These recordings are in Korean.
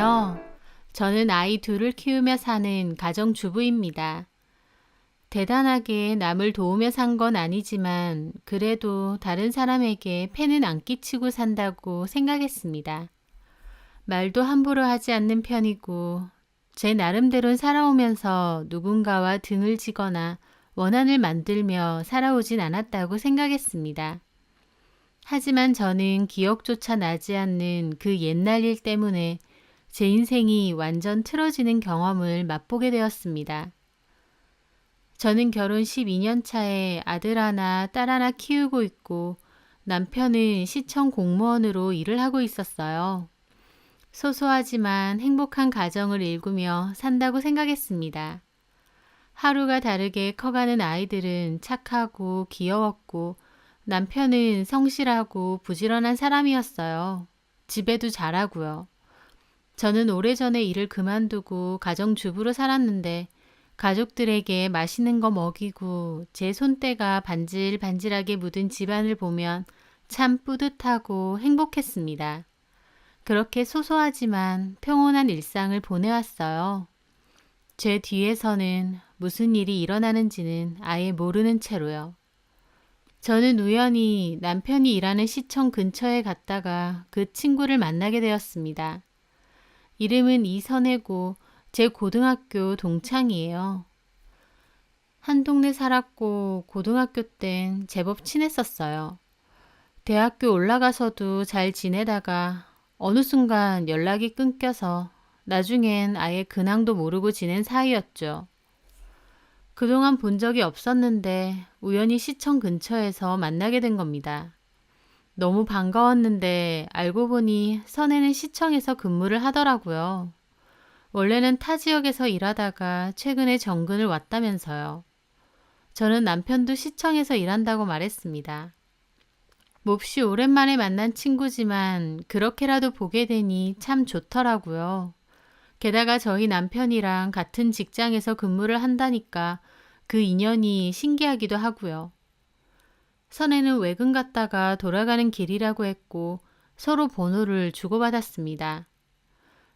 안녕하세요. 저는 아이 둘을 키우며 사는 가정주부입니다. 대단하게 남을 도우며 산 건 아니지만 그래도 다른 사람에게 폐는 안 끼치고 산다고 생각했습니다. 말도 함부로 하지 않는 편이고 제 나름대로는 살아오면서 누군가와 등을 지거나 원한을 만들며 살아오진 않았다고 생각했습니다. 하지만 저는 기억조차 나지 않는 그 옛날 일 때문에 제 인생이 완전 틀어지는 경험을 맛보게 되었습니다. 저는 결혼 12년 차에 아들 하나, 딸 하나 키우고 있고 남편은 시청 공무원으로 일을 하고 있었어요. 소소하지만 행복한 가정을 일구며 산다고 생각했습니다. 하루가 다르게 커가는 아이들은 착하고 귀여웠고 남편은 성실하고 부지런한 사람이었어요. 집에도 잘하고요. 저는 오래전에 일을 그만두고 가정주부로 살았는데 가족들에게 맛있는 거 먹이고 제 손때가 반질반질하게 묻은 집안을 보면 참 뿌듯하고 행복했습니다. 그렇게 소소하지만 평온한 일상을 보내왔어요. 제 뒤에서는 무슨 일이 일어나는지는 아예 모르는 채로요. 저는 우연히 남편이 일하는 시청 근처에 갔다가 그 친구를 만나게 되었습니다. 이름은 이선혜고 제 고등학교 동창이에요. 한 동네 살았고 고등학교 땐 제법 친했었어요. 대학교 올라가서도 잘 지내다가 어느 순간 연락이 끊겨서 나중엔 아예 근황도 모르고 지낸 사이였죠. 그동안 본 적이 없었는데 우연히 시청 근처에서 만나게 된 겁니다. 너무 반가웠는데 알고 보니 선혜는 시청에서 근무를 하더라고요. 원래는 타 지역에서 일하다가 최근에 정근을 왔다면서요. 저는 남편도 시청에서 일한다고 말했습니다. 몹시 오랜만에 만난 친구지만 그렇게라도 보게 되니 참 좋더라고요. 게다가 저희 남편이랑 같은 직장에서 근무를 한다니까 그 인연이 신기하기도 하고요. 선혜는 외근 갔다가 돌아가는 길이라고 했고 서로 번호를 주고받았습니다.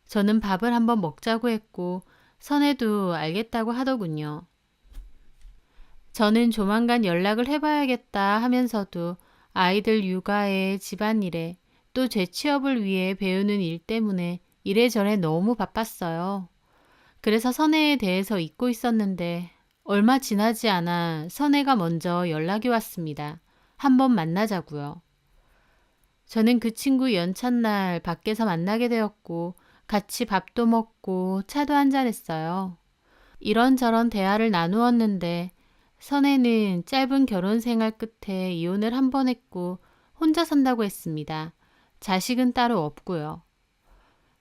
저는 밥을 한번 먹자고 했고 선혜도 알겠다고 하더군요. 저는 조만간 연락을 해봐야겠다 하면서도 아이들 육아에 집안일에 또 재취업을 위해 배우는 일 때문에 이래저래 너무 바빴어요. 그래서 선혜에 대해서 잊고 있었는데 얼마 지나지 않아 선혜가 먼저 연락이 왔습니다. 한번 만나자고요. 저는 그 친구 연찬날 밖에서 만나게 되었고 같이 밥도 먹고 차도 한잔했어요. 이런저런 대화를 나누었는데 선혜는 짧은 결혼 생활 끝에 이혼을 한 번 했고 혼자 산다고 했습니다. 자식은 따로 없고요.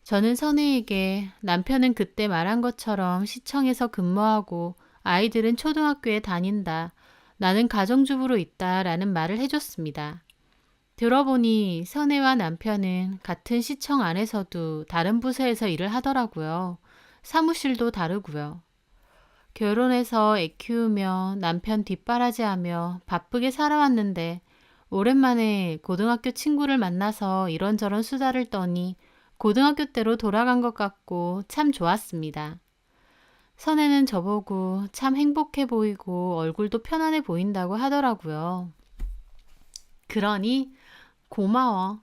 저는 선혜에게 남편은 그때 말한 것처럼 시청에서 근무하고 아이들은 초등학교에 다닌다. 나는 가정주부로 있다라는 말을 해줬습니다. 들어보니 선혜와 남편은 같은 시청 안에서도 다른 부서에서 일을 하더라고요. 사무실도 다르고요. 결혼해서 애 키우며 남편 뒷바라지하며 바쁘게 살아왔는데 오랜만에 고등학교 친구를 만나서 이런저런 수다를 떠니 고등학교 때로 돌아간 것 같고 참 좋았습니다. 선혜는 저보고 참 행복해 보이고 얼굴도 편안해 보인다고 하더라고요. 그러니 고마워.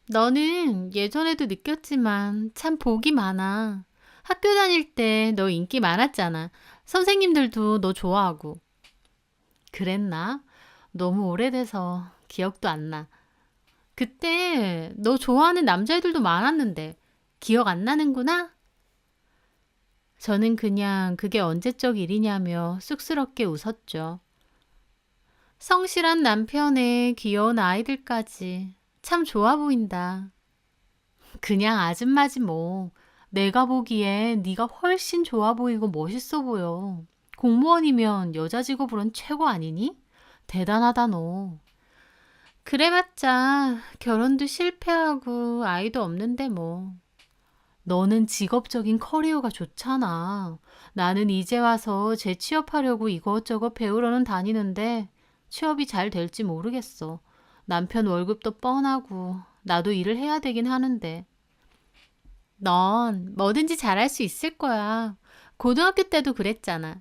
너는 예전에도 느꼈지만 참 복이 많아. 학교 다닐 때 너 인기 많았잖아. 선생님들도 너 좋아하고. 그랬나? 너무 오래돼서 기억도 안 나. 그때 너 좋아하는 남자애들도 많았는데 기억 안 나는구나? 저는 그냥 그게 언제적 일이냐며 쑥스럽게 웃었죠. 성실한 남편에 귀여운 아이들까지 참 좋아 보인다. 그냥 아줌마지 뭐. 내가 보기엔 네가 훨씬 좋아 보이고 멋있어 보여. 공무원이면 여자 직업으론 최고 아니니? 대단하다 너. 그래봤자 결혼도 실패하고 아이도 없는데 뭐. 너는 직업적인 커리어가 좋잖아. 나는 이제 와서 재취업하려고 이것저것 배우러는 다니는데 취업이 잘 될지 모르겠어. 남편 월급도 뻔하고 나도 일을 해야 되긴 하는데. 넌 뭐든지 잘할 수 있을 거야. 고등학교 때도 그랬잖아.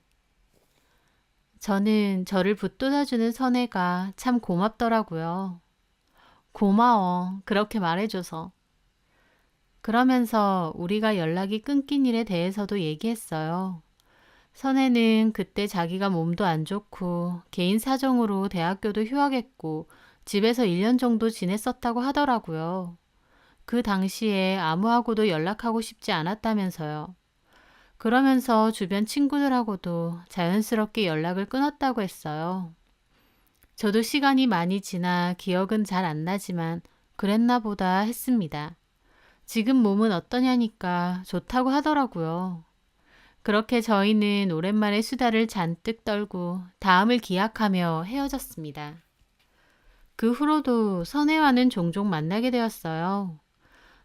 저는 저를 붙돋아주는 선혜가 참 고맙더라고요. 고마워. 그렇게 말해줘서. 그러면서 우리가 연락이 끊긴 일에 대해서도 얘기했어요. 선혜는 그때 자기가 몸도 안 좋고 개인 사정으로 대학교도 휴학했고 집에서 1년 정도 지냈었다고 하더라고요. 그 당시에 아무하고도 연락하고 싶지 않았다면서요. 그러면서 주변 친구들하고도 자연스럽게 연락을 끊었다고 했어요. 저도 시간이 많이 지나 기억은 잘 안 나지만 그랬나 보다 했습니다. 지금 몸은 어떠냐니까 좋다고 하더라고요. 그렇게 저희는 오랜만에 수다를 잔뜩 떨고 다음을 기약하며 헤어졌습니다. 그 후로도 선혜와는 종종 만나게 되었어요.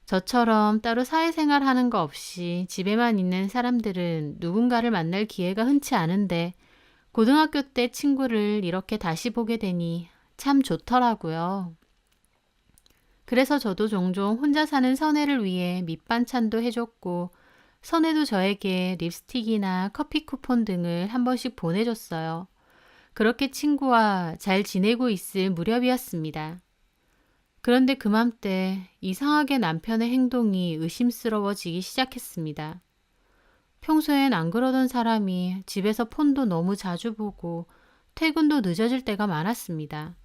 저처럼 따로 사회생활 하는 거 없이 집에만 있는 사람들은 누군가를 만날 기회가 흔치 않은데 고등학교 때 친구를 이렇게 다시 보게 되니 참 좋더라고요. 그래서 저도 종종 혼자 사는 선혜를 위해 밑반찬도 해줬고 선혜도 저에게 립스틱이나 커피 쿠폰 등을 한 번씩 보내줬어요. 그렇게 친구와 잘 지내고 있을 무렵이었습니다. 그런데 그맘때 이상하게 남편의 행동이 의심스러워지기 시작했습니다. 평소엔 안 그러던 사람이 집에서 폰도 너무 자주 보고 퇴근도 늦어질 때가 많았습니다.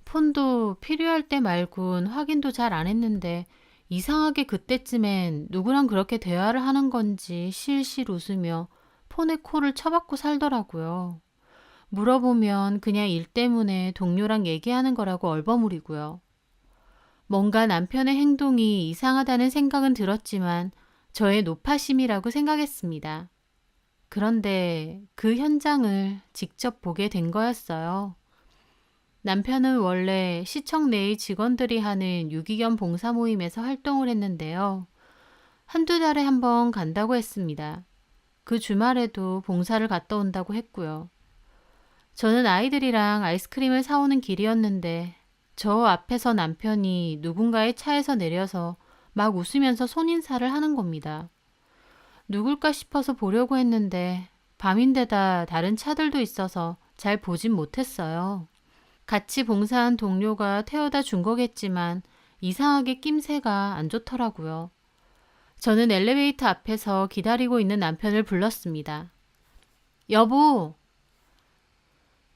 폰도 필요할 때 말곤 확인도 잘 안 했는데 이상하게 그때쯤엔 누구랑 그렇게 대화를 하는 건지 실실 웃으며 폰에 코를 쳐박고 살더라고요. 물어보면 그냥 일 때문에 동료랑 얘기하는 거라고 얼버무리고요. 뭔가 남편의 행동이 이상하다는 생각은 들었지만 저의 노파심이라고 생각했습니다. 그런데 그 현장을 직접 보게 된 거였어요. 남편은 원래 시청 내의 직원들이 하는 유기견 봉사 모임에서 활동을 했는데요. 한두 달에 한 번 간다고 했습니다. 그 주말에도 봉사를 갔다 온다고 했고요. 저는 아이들이랑 아이스크림을 사오는 길이었는데 저 앞에서 남편이 누군가의 차에서 내려서 막 웃으면서 손인사를 하는 겁니다. 누굴까 싶어서 보려고 했는데 밤인데다 다른 차들도 있어서 잘 보진 못했어요. 같이 봉사한 동료가 태워다 준 거겠지만 이상하게 낌새가 안 좋더라고요. 저는 엘리베이터 앞에서 기다리고 있는 남편을 불렀습니다. 여보!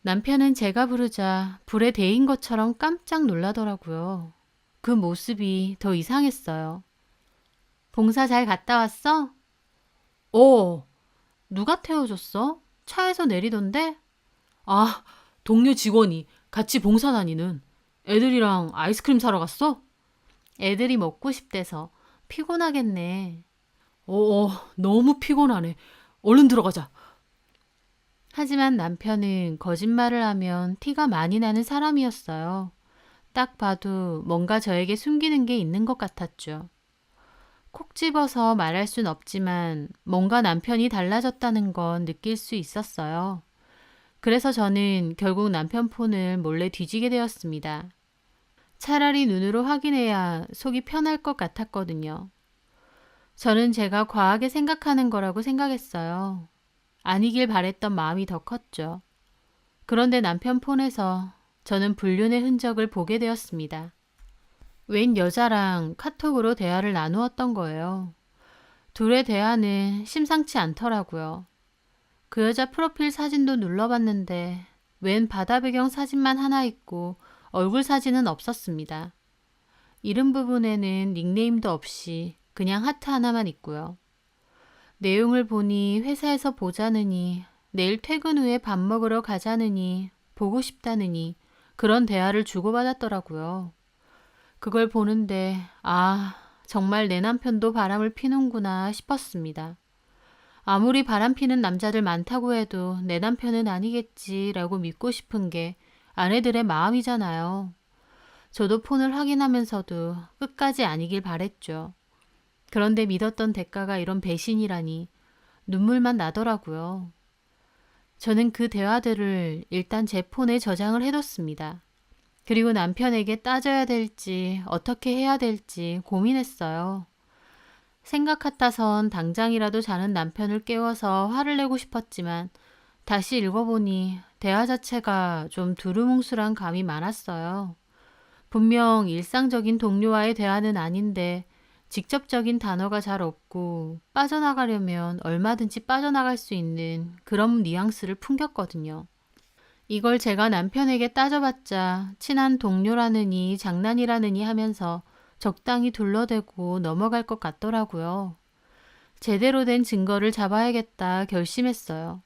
남편은 제가 부르자 불에 데인 것처럼 깜짝 놀라더라고요. 그 모습이 더 이상했어요. 봉사 잘 갔다 왔어? 누가 태워줬어? 차에서 내리던데? 아, 동료 직원이 같이 봉사 다니는 애들이랑 아이스크림 사러 갔어? 애들이 먹고 싶대서 피곤하겠네. 너무 피곤하네. 얼른 들어가자. 하지만 남편은 거짓말을 하면 티가 많이 나는 사람이었어요. 딱 봐도 뭔가 저에게 숨기는 게 있는 것 같았죠. 콕 집어서 말할 순 없지만 뭔가 남편이 달라졌다는 건 느낄 수 있었어요. 그래서 저는 결국 남편 폰을 몰래 뒤지게 되었습니다. 차라리 눈으로 확인해야 속이 편할 것 같았거든요. 저는 제가 과하게 생각하는 거라고 생각했어요. 아니길 바랬던 마음이 더 컸죠. 그런데 남편 폰에서 저는 불륜의 흔적을 보게 되었습니다. 웬 여자랑 카톡으로 대화를 나누었던 거예요. 둘의 대화는 심상치 않더라고요. 그 여자 프로필 사진도 눌러봤는데 웬 바다 배경 사진만 하나 있고 얼굴 사진은 없었습니다. 이름 부분에는 닉네임도 없이 그냥 하트 하나만 있고요. 내용을 보니 회사에서 보자느니 내일 퇴근 후에 밥 먹으러 가자느니 보고 싶다느니 그런 대화를 주고받았더라고요. 그걸 보는데 정말 내 남편도 바람을 피는구나 싶었습니다. 아무리 바람 피는 남자들 많다고 해도 내 남편은 아니겠지라고 믿고 싶은 게 아내들의 마음이잖아요. 저도 폰을 확인하면서도 끝까지 아니길 바랬죠. 그런데 믿었던 대가가 이런 배신이라니 눈물만 나더라고요. 저는 그 대화들을 일단 제 폰에 저장을 해뒀습니다. 그리고 남편에게 따져야 될지 어떻게 해야 될지 고민했어요. 생각 같아선 당장이라도 자는 남편을 깨워서 화를 내고 싶었지만 다시 읽어보니 대화 자체가 좀 두루뭉술한 감이 많았어요. 분명 일상적인 동료와의 대화는 아닌데 직접적인 단어가 잘 없고 빠져나가려면 얼마든지 빠져나갈 수 있는 그런 뉘앙스를 풍겼거든요. 이걸 제가 남편에게 따져봤자 친한 동료라느니 장난이라느니 하면서 적당히 둘러대고 넘어갈 것 같더라고요. 제대로 된 증거를 잡아야겠다 결심했어요.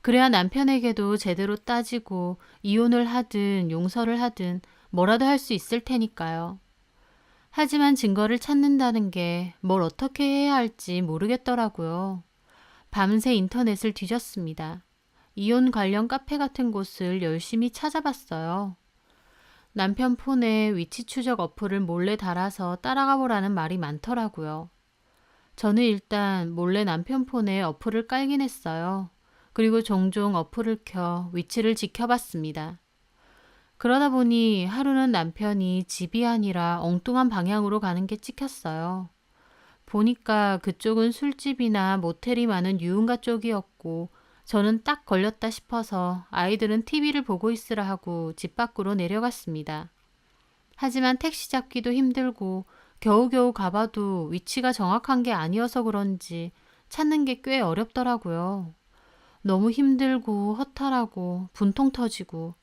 그래야 남편에게도 제대로 따지고 이혼을 하든 용서를 하든 뭐라도 할 수 있을 테니까요. 하지만 증거를 찾는다는 게 뭘 어떻게 해야 할지 모르겠더라고요. 밤새 인터넷을 뒤졌습니다. 이혼 관련 카페 같은 곳을 열심히 찾아봤어요. 남편 폰에 위치 추적 어플을 몰래 달아서 따라가 보라는 말이 많더라고요. 저는 일단 몰래 남편 폰에 어플을 깔긴 했어요. 그리고 종종 어플을 켜 위치를 지켜봤습니다. 그러다 보니 하루는 남편이 집이 아니라 엉뚱한 방향으로 가는 게 찍혔어요. 보니까 그쪽은 술집이나 모텔이 많은 유흥가 쪽이었고 저는 딱 걸렸다 싶어서 아이들은 TV를 보고 있으라 하고 집 밖으로 내려갔습니다. 하지만 택시 잡기도 힘들고 겨우겨우 가봐도 위치가 정확한 게 아니어서 그런지 찾는 게 꽤 어렵더라고요. 너무 힘들고 허탈하고 분통 터지고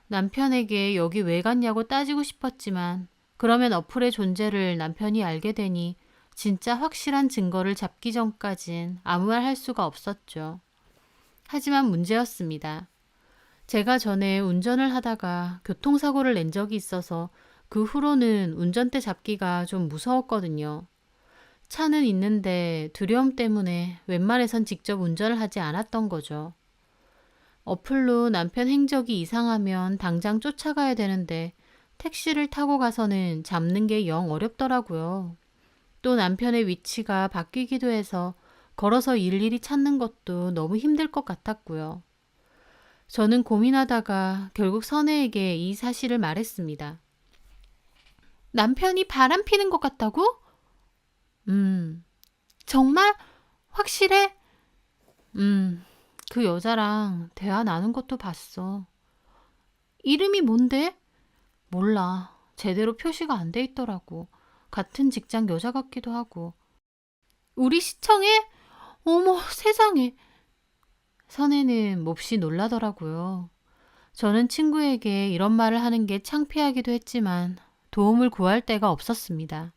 남편에게 여기 왜 갔냐고 따지고 싶었지만 그러면 어플의 존재를 남편이 알게 되니 진짜 확실한 증거를 잡기 전까진 아무 말 할 수가 없었죠. 하지만 문제였습니다. 제가 전에 운전을 하다가 교통사고를 낸 적이 있어서 그 후로는 운전대 잡기가 좀 무서웠거든요. 차는 있는데 두려움 때문에 웬만해선 직접 운전을 하지 않았던 거죠. 어플로 남편 행적이 이상하면 당장 쫓아가야 되는데 택시를 타고 가서는 잡는 게 영 어렵더라고요. 또 남편의 위치가 바뀌기도 해서 걸어서 일일이 찾는 것도 너무 힘들 것 같았고요. 저는 고민하다가 결국 선혜에게 이 사실을 말했습니다. 남편이 바람 피는 것 같다고? 정말? 확실해? 음, 그 여자랑 대화 나눈 것도 봤어. 이름이 뭔데? 몰라. 제대로 표시가 안 돼 있더라고. 같은 직장 여자 같기도 하고. 우리 시청에? 어머, 세상에. 선혜는 몹시 놀라더라고요. 저는 친구에게 이런 말을 하는 게 창피하기도 했지만 도움을 구할 데가 없었습니다.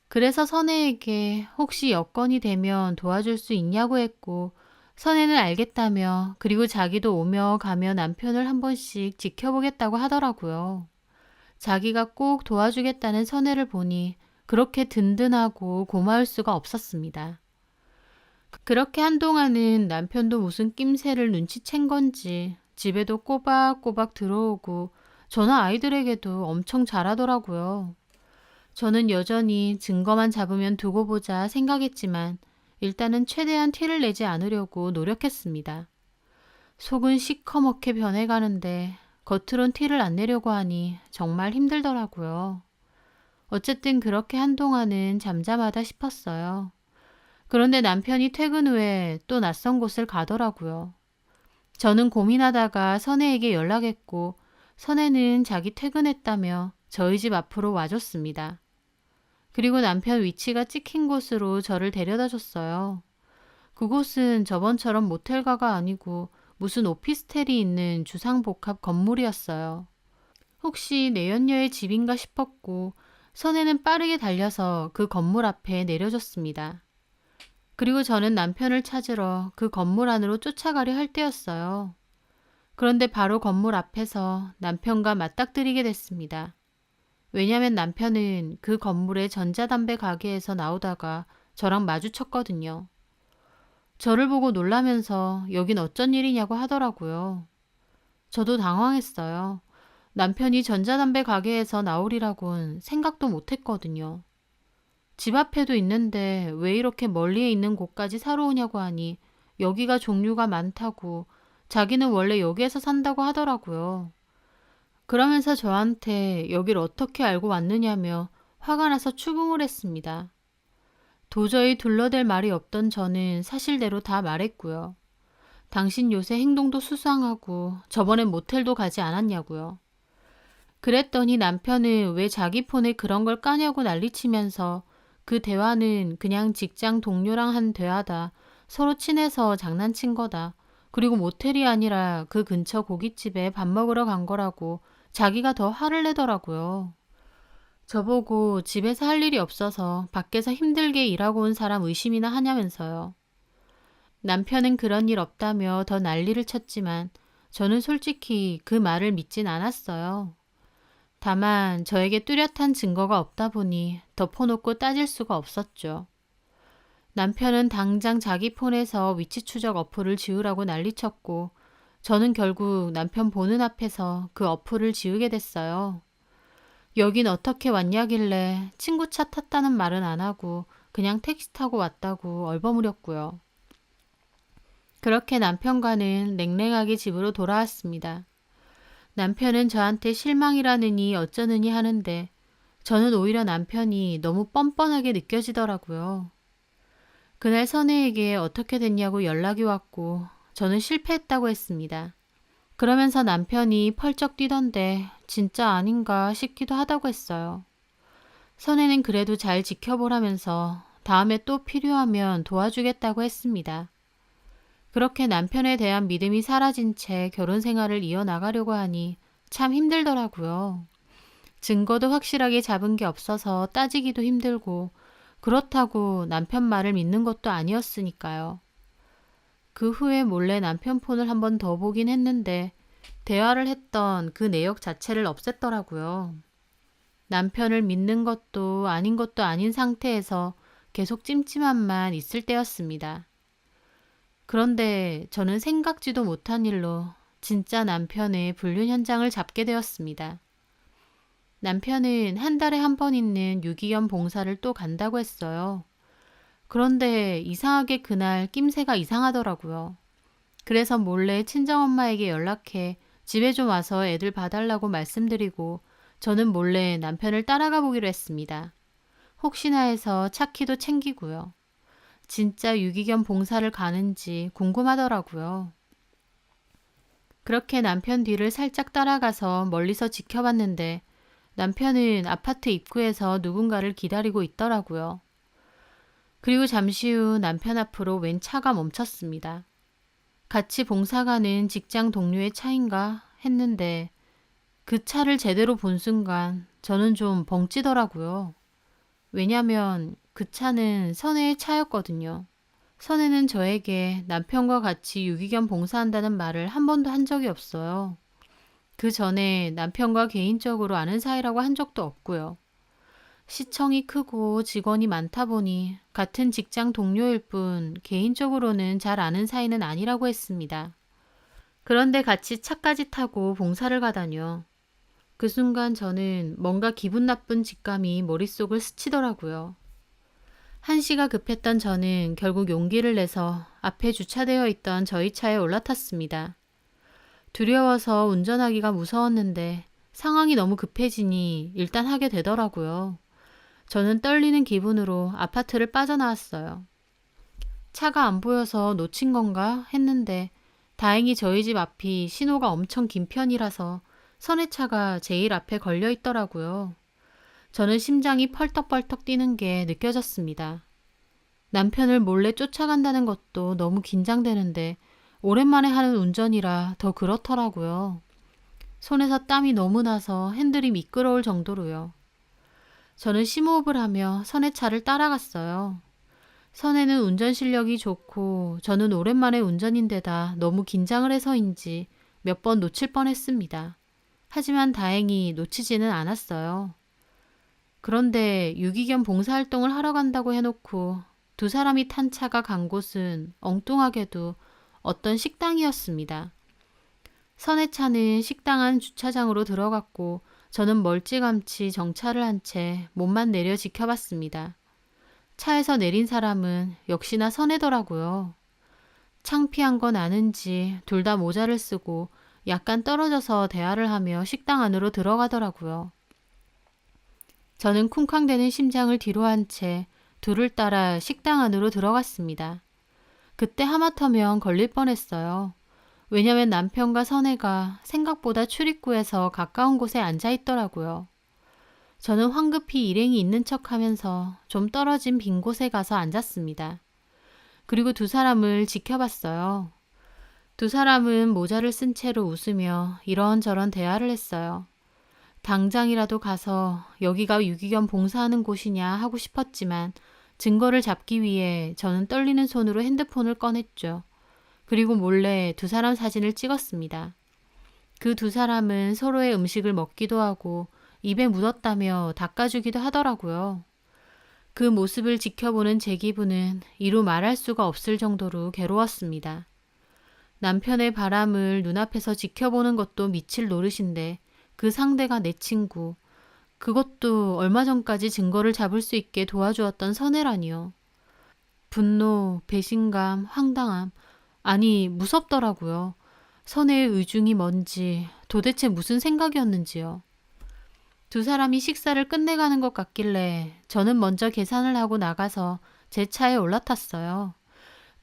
그래서 선혜에게 혹시 여건이 되면 도와줄 수 있냐고 했고 선혜는 알겠다며 그리고 자기도 오며 가며 남편을 한 번씩 지켜보겠다고 하더라고요. 자기가 꼭 도와주겠다는 선혜를 보니 그렇게 든든하고 고마울 수가 없었습니다. 그렇게 한동안은 남편도 무슨 낌새를 눈치챈 건지 집에도 꼬박꼬박 들어오고 저나 아이들에게도 엄청 잘하더라고요. 저는 여전히 증거만 잡으면 두고 보자 생각했지만 일단은 최대한 티를 내지 않으려고 노력했습니다. 속은 시커멓게 변해가는데 겉으론 티를 안 내려고 하니 정말 힘들더라고요. 어쨌든 그렇게 한동안은 잠잠하다 싶었어요. 그런데 남편이 퇴근 후에 또 낯선 곳을 가더라고요. 저는 고민하다가 선혜에게 연락했고 선혜는 자기 퇴근했다며 저희 집 앞으로 와줬습니다. 그리고 남편 위치가 찍힌 곳으로 저를 데려다 줬어요. 그곳은 저번처럼 모텔가가 아니고 무슨 오피스텔이 있는 주상복합 건물이었어요. 혹시 내연녀의 집인가 싶었고 선혜는 빠르게 달려서 그 건물 앞에 내려줬습니다. 그리고 저는 남편을 찾으러 그 건물 안으로 쫓아가려 할 때였어요. 그런데 바로 건물 앞에서 남편과 맞닥뜨리게 됐습니다. 왜냐면 남편은 그 건물의 전자담배 가게에서 나오다가 저랑 마주쳤거든요. 저를 보고 놀라면서 여긴 어쩐 일이냐고 하더라고요. 저도 당황했어요. 남편이 전자담배 가게에서 나오리라곤 생각도 못했거든요. 집 앞에도 있는데 왜 이렇게 멀리에 있는 곳까지 사러 오냐고 하니 여기가 종류가 많다고 자기는 원래 여기에서 산다고 하더라고요. 그러면서 저한테 여길 어떻게 알고 왔느냐며 화가 나서 추궁을 했습니다. 도저히 둘러댈 말이 없던 저는 사실대로 다 말했고요. 당신 요새 행동도 수상하고 저번엔 모텔도 가지 않았냐고요. 그랬더니 남편은 왜 자기 폰에 그런 걸 까냐고 난리치면서 그 대화는 그냥 직장 동료랑 한 대화다. 서로 친해서 장난친 거다. 그리고 모텔이 아니라 그 근처 고깃집에 밥 먹으러 간 거라고 자기가 더 화를 내더라고요. 저보고 집에서 할 일이 없어서 밖에서 힘들게 일하고 온 사람 의심이나 하냐면서요. 남편은 그런 일 없다며 더 난리를 쳤지만 저는 솔직히 그 말을 믿진 않았어요. 다만 저에게 뚜렷한 증거가 없다 보니 덮어놓고 따질 수가 없었죠. 남편은 당장 자기 폰에서 위치 추적 어플을 지우라고 난리쳤고 저는 결국 남편 보는 앞에서 그 어플을 지우게 됐어요. 여긴 어떻게 왔냐길래 친구 차 탔다는 말은 안 하고 그냥 택시 타고 왔다고 얼버무렸고요. 그렇게 남편과는 냉랭하게 집으로 돌아왔습니다. 남편은 저한테 실망이라느니 어쩌느니 하는데 저는 오히려 남편이 너무 뻔뻔하게 느껴지더라고요. 그날 선혜에게 어떻게 됐냐고 연락이 왔고 저는 실패했다고 했습니다. 그러면서 남편이 펄쩍 뛰던데 진짜 아닌가 싶기도 하다고 했어요. 선혜는 그래도 잘 지켜보라면서 다음에 또 필요하면 도와주겠다고 했습니다. 그렇게 남편에 대한 믿음이 사라진 채 결혼 생활을 이어나가려고 하니 참 힘들더라고요. 증거도 확실하게 잡은 게 없어서 따지기도 힘들고 그렇다고 남편 말을 믿는 것도 아니었으니까요. 그 후에 몰래 남편 폰을 한 번 더 보긴 했는데 대화를 했던 그 내역 자체를 없앴더라고요. 남편을 믿는 것도 아닌 상태에서 계속 찜찜함만 있을 때였습니다. 그런데 저는 생각지도 못한 일로 진짜 남편의 불륜 현장을 잡게 되었습니다. 남편은 한 달에 한 번 있는 유기견 봉사를 또 간다고 했어요. 그런데 이상하게 그날 낌새가 이상하더라고요. 그래서 몰래 친정엄마에게 연락해 집에 좀 와서 애들 봐달라고 말씀드리고 저는 몰래 남편을 따라가 보기로 했습니다. 혹시나 해서 차키도 챙기고요. 진짜 유기견 봉사를 가는지 궁금하더라고요. 그렇게 남편 뒤를 살짝 따라가서 멀리서 지켜봤는데 남편은 아파트 입구에서 누군가를 기다리고 있더라고요. 그리고 잠시 후 남편 앞으로 웬 차가 멈췄습니다. 같이 봉사 가는 직장 동료의 차인가 했는데 그 차를 제대로 본 순간 저는 좀 벙찌더라고요. 왜냐면 그 차는 선혜의 차였거든요. 선혜는 저에게 남편과 같이 유기견 봉사한다는 말을 한 번도 한 적이 없어요. 그 전에 남편과 개인적으로 아는 사이라고 한 적도 없고요. 시청이 크고 직원이 많다 보니 같은 직장 동료일 뿐 개인적으로는 잘 아는 사이는 아니라고 했습니다. 그런데 같이 차까지 타고 봉사를 가다뇨. 그 순간 저는 뭔가 기분 나쁜 직감이 머릿속을 스치더라고요. 한시가 급했던 저는 결국 용기를 내서 앞에 주차되어 있던 저희 차에 올라탔습니다. 두려워서 운전하기가 무서웠는데 상황이 너무 급해지니 일단 하게 되더라고요. 저는 떨리는 기분으로 아파트를 빠져나왔어요. 차가 안 보여서 놓친 건가 했는데 다행히 저희 집 앞이 신호가 엄청 긴 편이라서 선해차가 제일 앞에 걸려 있더라고요. 저는 심장이 펄떡펄떡 뛰는 게 느껴졌습니다. 남편을 몰래 쫓아간다는 것도 너무 긴장되는데 오랜만에 하는 운전이라 더 그렇더라고요. 손에서 땀이 너무 나서 핸들이 미끄러울 정도로요. 저는 심호흡을 하며 선의 차를 따라갔어요. 선혜는 운전 실력이 좋고 저는 오랜만에 운전인데다 너무 긴장을 해서인지 몇 번 놓칠 뻔했습니다. 하지만 다행히 놓치지는 않았어요. 그런데 유기견 봉사활동을 하러 간다고 해놓고 두 사람이 탄 차가 간 곳은 엉뚱하게도 어떤 식당이었습니다. 선의 차는 식당 안 주차장으로 들어갔고 저는 멀찌감치 정차를 한 채 몸만 내려 지켜봤습니다. 차에서 내린 사람은 역시나 선혜더라고요. 창피한 건 아는지 둘 다 모자를 쓰고 약간 떨어져서 대화를 하며 식당 안으로 들어가더라고요. 저는 쿵쾅대는 심장을 뒤로 한 채 둘을 따라 식당 안으로 들어갔습니다. 그때 하마터면 걸릴 뻔했어요. 왜냐면 남편과 선혜가 생각보다 출입구에서 가까운 곳에 앉아 있더라고요. 저는 황급히 일행이 있는 척하면서 좀 떨어진 빈 곳에 가서 앉았습니다. 그리고 두 사람을 지켜봤어요. 두 사람은 모자를 쓴 채로 웃으며 이런저런 대화를 했어요. 당장이라도 가서 여기가 유기견 봉사하는 곳이냐 하고 싶었지만 증거를 잡기 위해 저는 떨리는 손으로 핸드폰을 꺼냈죠. 그리고 몰래 두 사람 사진을 찍었습니다. 그 두 사람은 서로의 음식을 먹기도 하고 입에 묻었다며 닦아주기도 하더라고요. 그 모습을 지켜보는 제 기분은 이루 말할 수가 없을 정도로 괴로웠습니다. 남편의 바람을 눈앞에서 지켜보는 것도 미칠 노릇인데 그 상대가 내 친구, 그것도 얼마 전까지 증거를 잡을 수 있게 도와주었던 선혜라니요. 분노, 배신감, 황당함, 아니 무섭더라고요. 선혜의 의중이 뭔지 도대체 무슨 생각이었는지요. 두 사람이 식사를 끝내가는 것 같길래 저는 먼저 계산을 하고 나가서 제 차에 올라탔어요.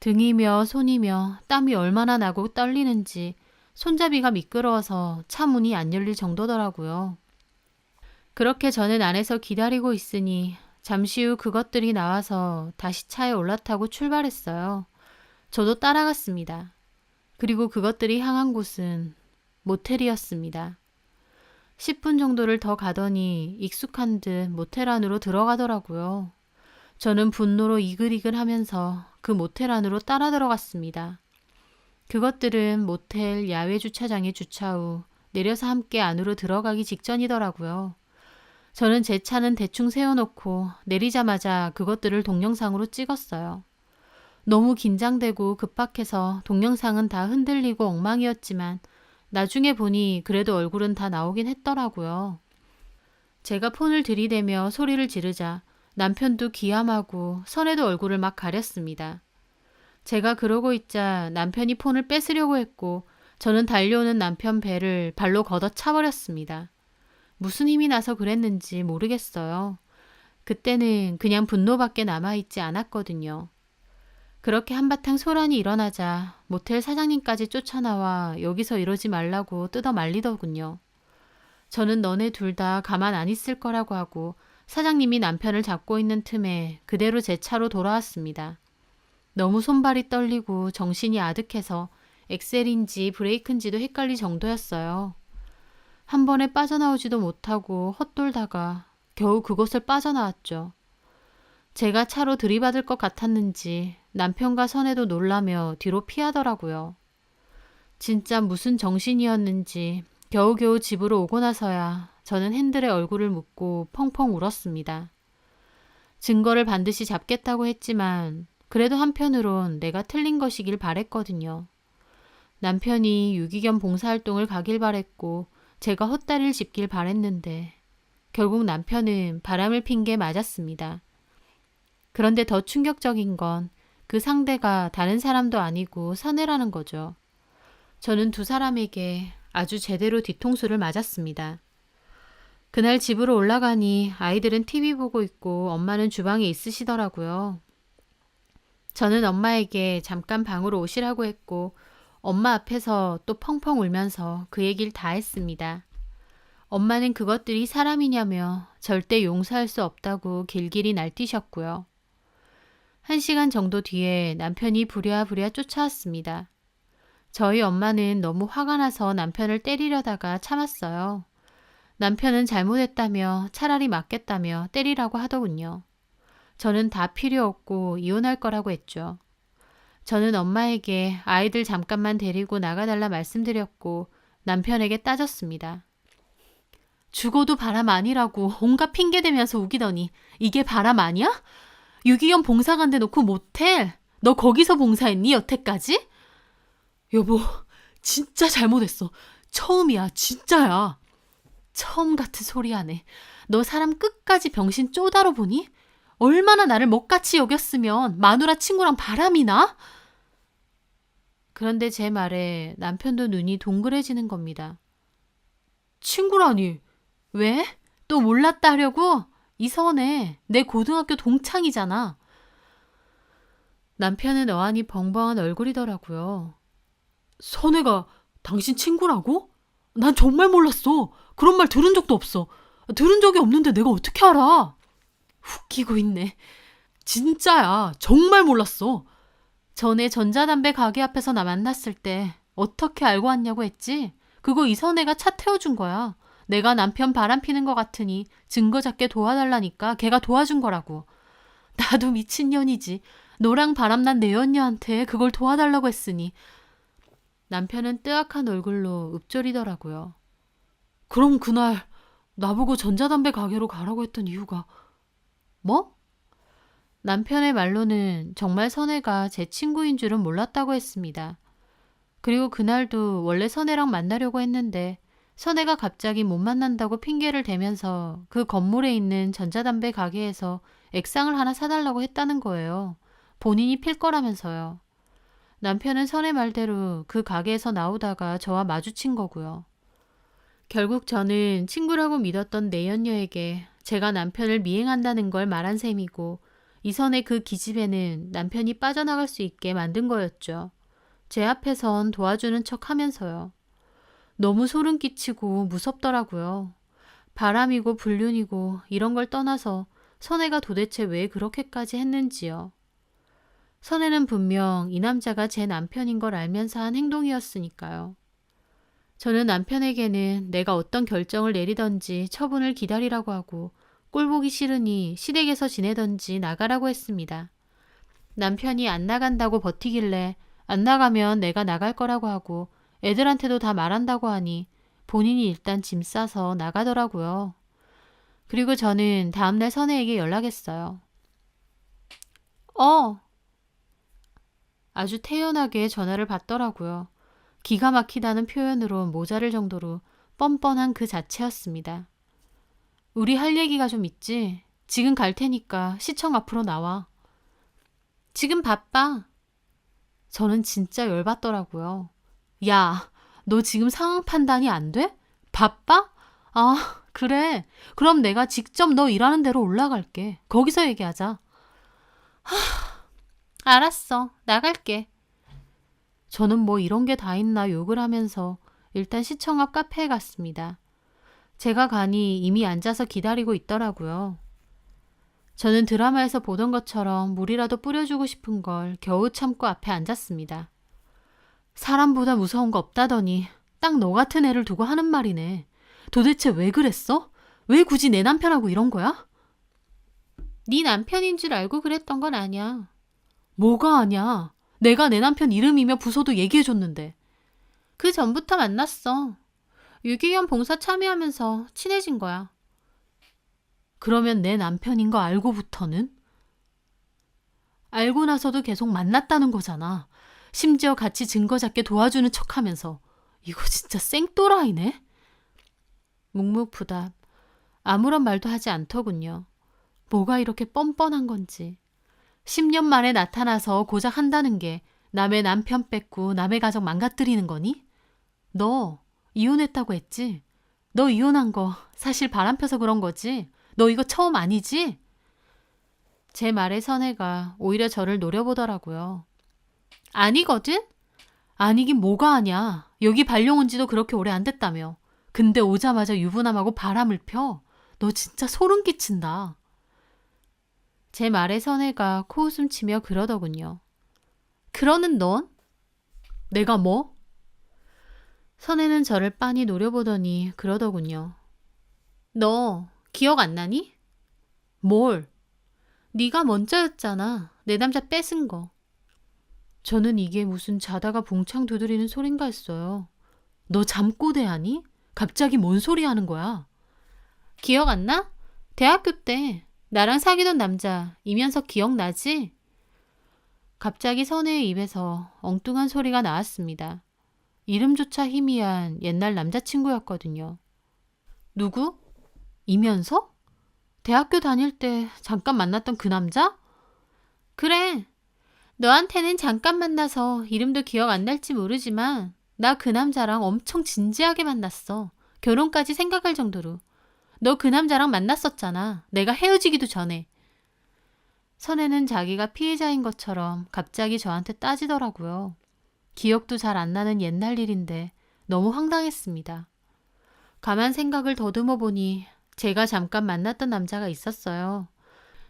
등이며 손이며 땀이 얼마나 나고 떨리는지 손잡이가 미끄러워서 차 문이 안 열릴 정도더라고요. 그렇게 저는 안에서 기다리고 있으니 잠시 후 그것들이 나와서 다시 차에 올라타고 출발했어요. 저도 따라갔습니다. 그리고 그것들이 향한 곳은 모텔이었습니다. 10분 정도를 더 가더니 익숙한 듯 모텔 안으로 들어가더라고요. 저는 분노로 이글이글하면서 그 모텔 안으로 따라 들어갔습니다. 그것들은 모텔 야외 주차장에 주차 후 내려서 함께 안으로 들어가기 직전이더라고요. 저는 제 차는 대충 세워놓고 내리자마자 그것들을 동영상으로 찍었어요. 너무 긴장되고 급박해서 동영상은 다 흔들리고 엉망이었지만 나중에 보니 그래도 얼굴은 다 나오긴 했더라고요. 제가 폰을 들이대며 소리를 지르자 남편도 기함하고 선혜도 얼굴을 막 가렸습니다. 제가 그러고 있자 남편이 폰을 뺏으려고 했고 저는 달려오는 남편 배를 발로 걷어 차버렸습니다. 무슨 힘이 나서 그랬는지 모르겠어요. 그때는 그냥 분노밖에 남아있지 않았거든요. 그렇게 한바탕 소란이 일어나자 모텔 사장님까지 쫓아나와 여기서 이러지 말라고 뜯어 말리더군요. 저는 너네 둘 다 가만 안 있을 거라고 하고 사장님이 남편을 잡고 있는 틈에 그대로 제 차로 돌아왔습니다. 너무 손발이 떨리고 정신이 아득해서 엑셀인지 브레이크인지도 헷갈릴 정도였어요. 한 번에 빠져나오지도 못하고 헛돌다가 겨우 그곳을 빠져나왔죠. 제가 차로 들이받을 것 같았는지 남편과 선혜도 놀라며 뒤로 피하더라고요. 진짜 무슨 정신이었는지 겨우겨우 집으로 오고 나서야 저는 핸들에 얼굴을 묻고 펑펑 울었습니다. 증거를 반드시 잡겠다고 했지만 그래도 한편으론 내가 틀린 것이길 바랬거든요. 남편이 유기견 봉사활동을 가길 바랬고 제가 헛다리를 짚길 바랬는데 결국 남편은 바람을 핀 게 맞았습니다. 그런데 더 충격적인 건 그 상대가 다른 사람도 아니고 선혜라는 거죠. 저는 두 사람에게 아주 제대로 뒤통수를 맞았습니다. 그날 집으로 올라가니 아이들은 TV 보고 있고 엄마는 주방에 있으시더라고요. 저는 엄마에게 잠깐 방으로 오시라고 했고 엄마 앞에서 또 펑펑 울면서 그 얘기를 다 했습니다. 엄마는 그것들이 사람이냐며 절대 용서할 수 없다고 길길이 날뛰셨고요. 1시간 정도 뒤에 남편이 부랴부랴 쫓아왔습니다. 저희 엄마는 너무 화가 나서 남편을 때리려다가 참았어요. 남편은 잘못했다며 차라리 맞겠다며 때리라고 하더군요. 저는 다 필요 없고 이혼할 거라고 했죠. 저는 엄마에게 아이들 잠깐만 데리고 나가달라 말씀드렸고 남편에게 따졌습니다. 죽어도 바람 아니라고 온갖 핑계대면서 우기더니 이게 바람 아니야? 유기견 봉사관대 놓고 모텔? 너 거기서 봉사했니 여태까지? 여보, 진짜 잘못했어. 처음이야, 진짜야. 처음 같은 소리 하네. 너 사람 끝까지 병신 쪼다로 보니? 얼마나 나를 먹같이 여겼으면 마누라 친구랑 바람이 나? 그런데 제 말에 남편도 눈이 동그래지는 겁니다. 친구라니? 왜? 또 몰랐다 하려고? 이선혜, 내 고등학교 동창이잖아. 남편은 어안이 벙벙한 얼굴이더라고요. 선혜가 당신 친구라고? 난 정말 몰랐어. 그런 말 들은 적도 없어. 들은 적이 없는데 내가 어떻게 알아? 웃기고 있네. 진짜야. 정말 몰랐어. 전에 전자담배 가게 앞에서 나 만났을 때 어떻게 알고 왔냐고 했지? 그거 이선혜가 차 태워준 거야. 내가 남편 바람 피는 거 같으니 증거 잡게 도와달라니까 걔가 도와준 거라고. 나도 미친년이지. 너랑 바람난 내 연녀한테 그걸 도와달라고 했으니. 남편은 뜨악한 얼굴로 읊조리더라고요. 그럼 그날 나보고 전자담배 가게로 가라고 했던 이유가 뭐? 남편의 말로는 정말 선혜가 제 친구인 줄은 몰랐다고 했습니다. 그리고 그날도 원래 선혜랑 만나려고 했는데 선혜가 갑자기 못 만난다고 핑계를 대면서 그 건물에 있는 전자담배 가게에서 액상을 하나 사달라고 했다는 거예요. 본인이 필 거라면서요. 남편은 선혜 말대로 그 가게에서 나오다가 저와 마주친 거고요. 결국 저는 친구라고 믿었던 내연녀에게 제가 남편을 미행한다는 걸 말한 셈이고 이선의 그 기집애는 남편이 빠져나갈 수 있게 만든 거였죠. 제 앞에선 도와주는 척 하면서요. 너무 소름 끼치고 무섭더라고요. 바람이고 불륜이고 이런 걸 떠나서 선혜가 도대체 왜 그렇게까지 했는지요. 선혜는 분명 이 남자가 제 남편인 걸 알면서 한 행동이었으니까요. 저는 남편에게는 내가 어떤 결정을 내리던지 처분을 기다리라고 하고 꼴보기 싫으니 시댁에서 지내던지 나가라고 했습니다. 남편이 안 나간다고 버티길래 안 나가면 내가 나갈 거라고 하고 애들한테도 다 말한다고 하니 본인이 일단 짐 싸서 나가더라고요. 그리고 저는 다음날 선혜에게 연락했어요. 아주 태연하게 전화를 받더라고요. 기가 막히다는 표현으로 모자랄 정도로 뻔뻔한 그 자체였습니다. 우리 할 얘기가 좀 있지? 지금 갈 테니까 시청 앞으로 나와. 지금 바빠. 저는 진짜 열받더라고요. 야, 너 지금 상황 판단이 안 돼? 바빠? 아, 그래. 그럼 내가 직접 너 일하는 데로 올라갈게. 거기서 얘기하자. 알았어. 나갈게. 저는 뭐 이런 게 다 있나 욕을 하면서 일단 시청 앞 카페에 갔습니다. 제가 가니 이미 앉아서 기다리고 있더라고요. 저는 드라마에서 보던 것처럼 물이라도 뿌려주고 싶은 걸 겨우 참고 앞에 앉았습니다. 사람보다 무서운 거 없다더니 딱 너 같은 애를 두고 하는 말이네. 도대체 왜 그랬어? 왜 굳이 내 남편하고 이런 거야? 네 남편인 줄 알고 그랬던 건 아니야. 뭐가 아냐? 내가 내 남편 이름이며 부서도 얘기해줬는데. 그 전부터 만났어. 유기견 봉사 참여하면서 친해진 거야. 그러면 내 남편인 거 알고부터는? 알고 나서도 계속 만났다는 거잖아. 심지어 같이 증거 잡게 도와주는 척하면서. 이거 진짜 생또라이네. 묵묵부답. 아무런 말도 하지 않더군요. 뭐가 이렇게 뻔뻔한 건지. 10년 만에 나타나서 고작 한다는 게 남의 남편 뺏고 남의 가정 망가뜨리는 거니? 너 이혼했다고 했지? 너 이혼한 거 사실 바람펴서 그런 거지? 너 이거 처음 아니지? 제 말에 선혜가 오히려 저를 노려보더라고요. 아니거든? 아니긴 뭐가 아냐. 여기 발령 온 지도 그렇게 오래 안 됐다며. 근데 오자마자 유부남하고 바람을 펴? 너 진짜 소름 끼친다. 제 말에 선혜가 코웃음 치며 그러더군요. 그러는 넌? 내가 뭐? 선혜는 저를 빤히 노려보더니 그러더군요. 너 기억 안 나니? 뭘? 네가 먼저였잖아. 내 남자 뺏은 거. 저는 이게 무슨 자다가 봉창 두드리는 소린가 했어요. 너 잠꼬대 하니? 갑자기 뭔 소리 하는 거야? 기억 안 나? 대학교 때 나랑 사귀던 남자 이면석 기억나지? 갑자기 선혜의 입에서 엉뚱한 소리가 나왔습니다. 이름조차 희미한 옛날 남자친구였거든요. 누구? 이면석? 대학교 다닐 때 잠깐 만났던 그 남자? 그래. 너한테는 잠깐 만나서 이름도 기억 안 날지 모르지만 나 그 남자랑 엄청 진지하게 만났어. 결혼까지 생각할 정도로. 너 그 남자랑 만났었잖아. 내가 헤어지기도 전에. 선혜는 자기가 피해자인 것처럼 갑자기 저한테 따지더라고요. 기억도 잘 안 나는 옛날 일인데 너무 황당했습니다. 가만 생각을 더듬어 보니 제가 잠깐 만났던 남자가 있었어요.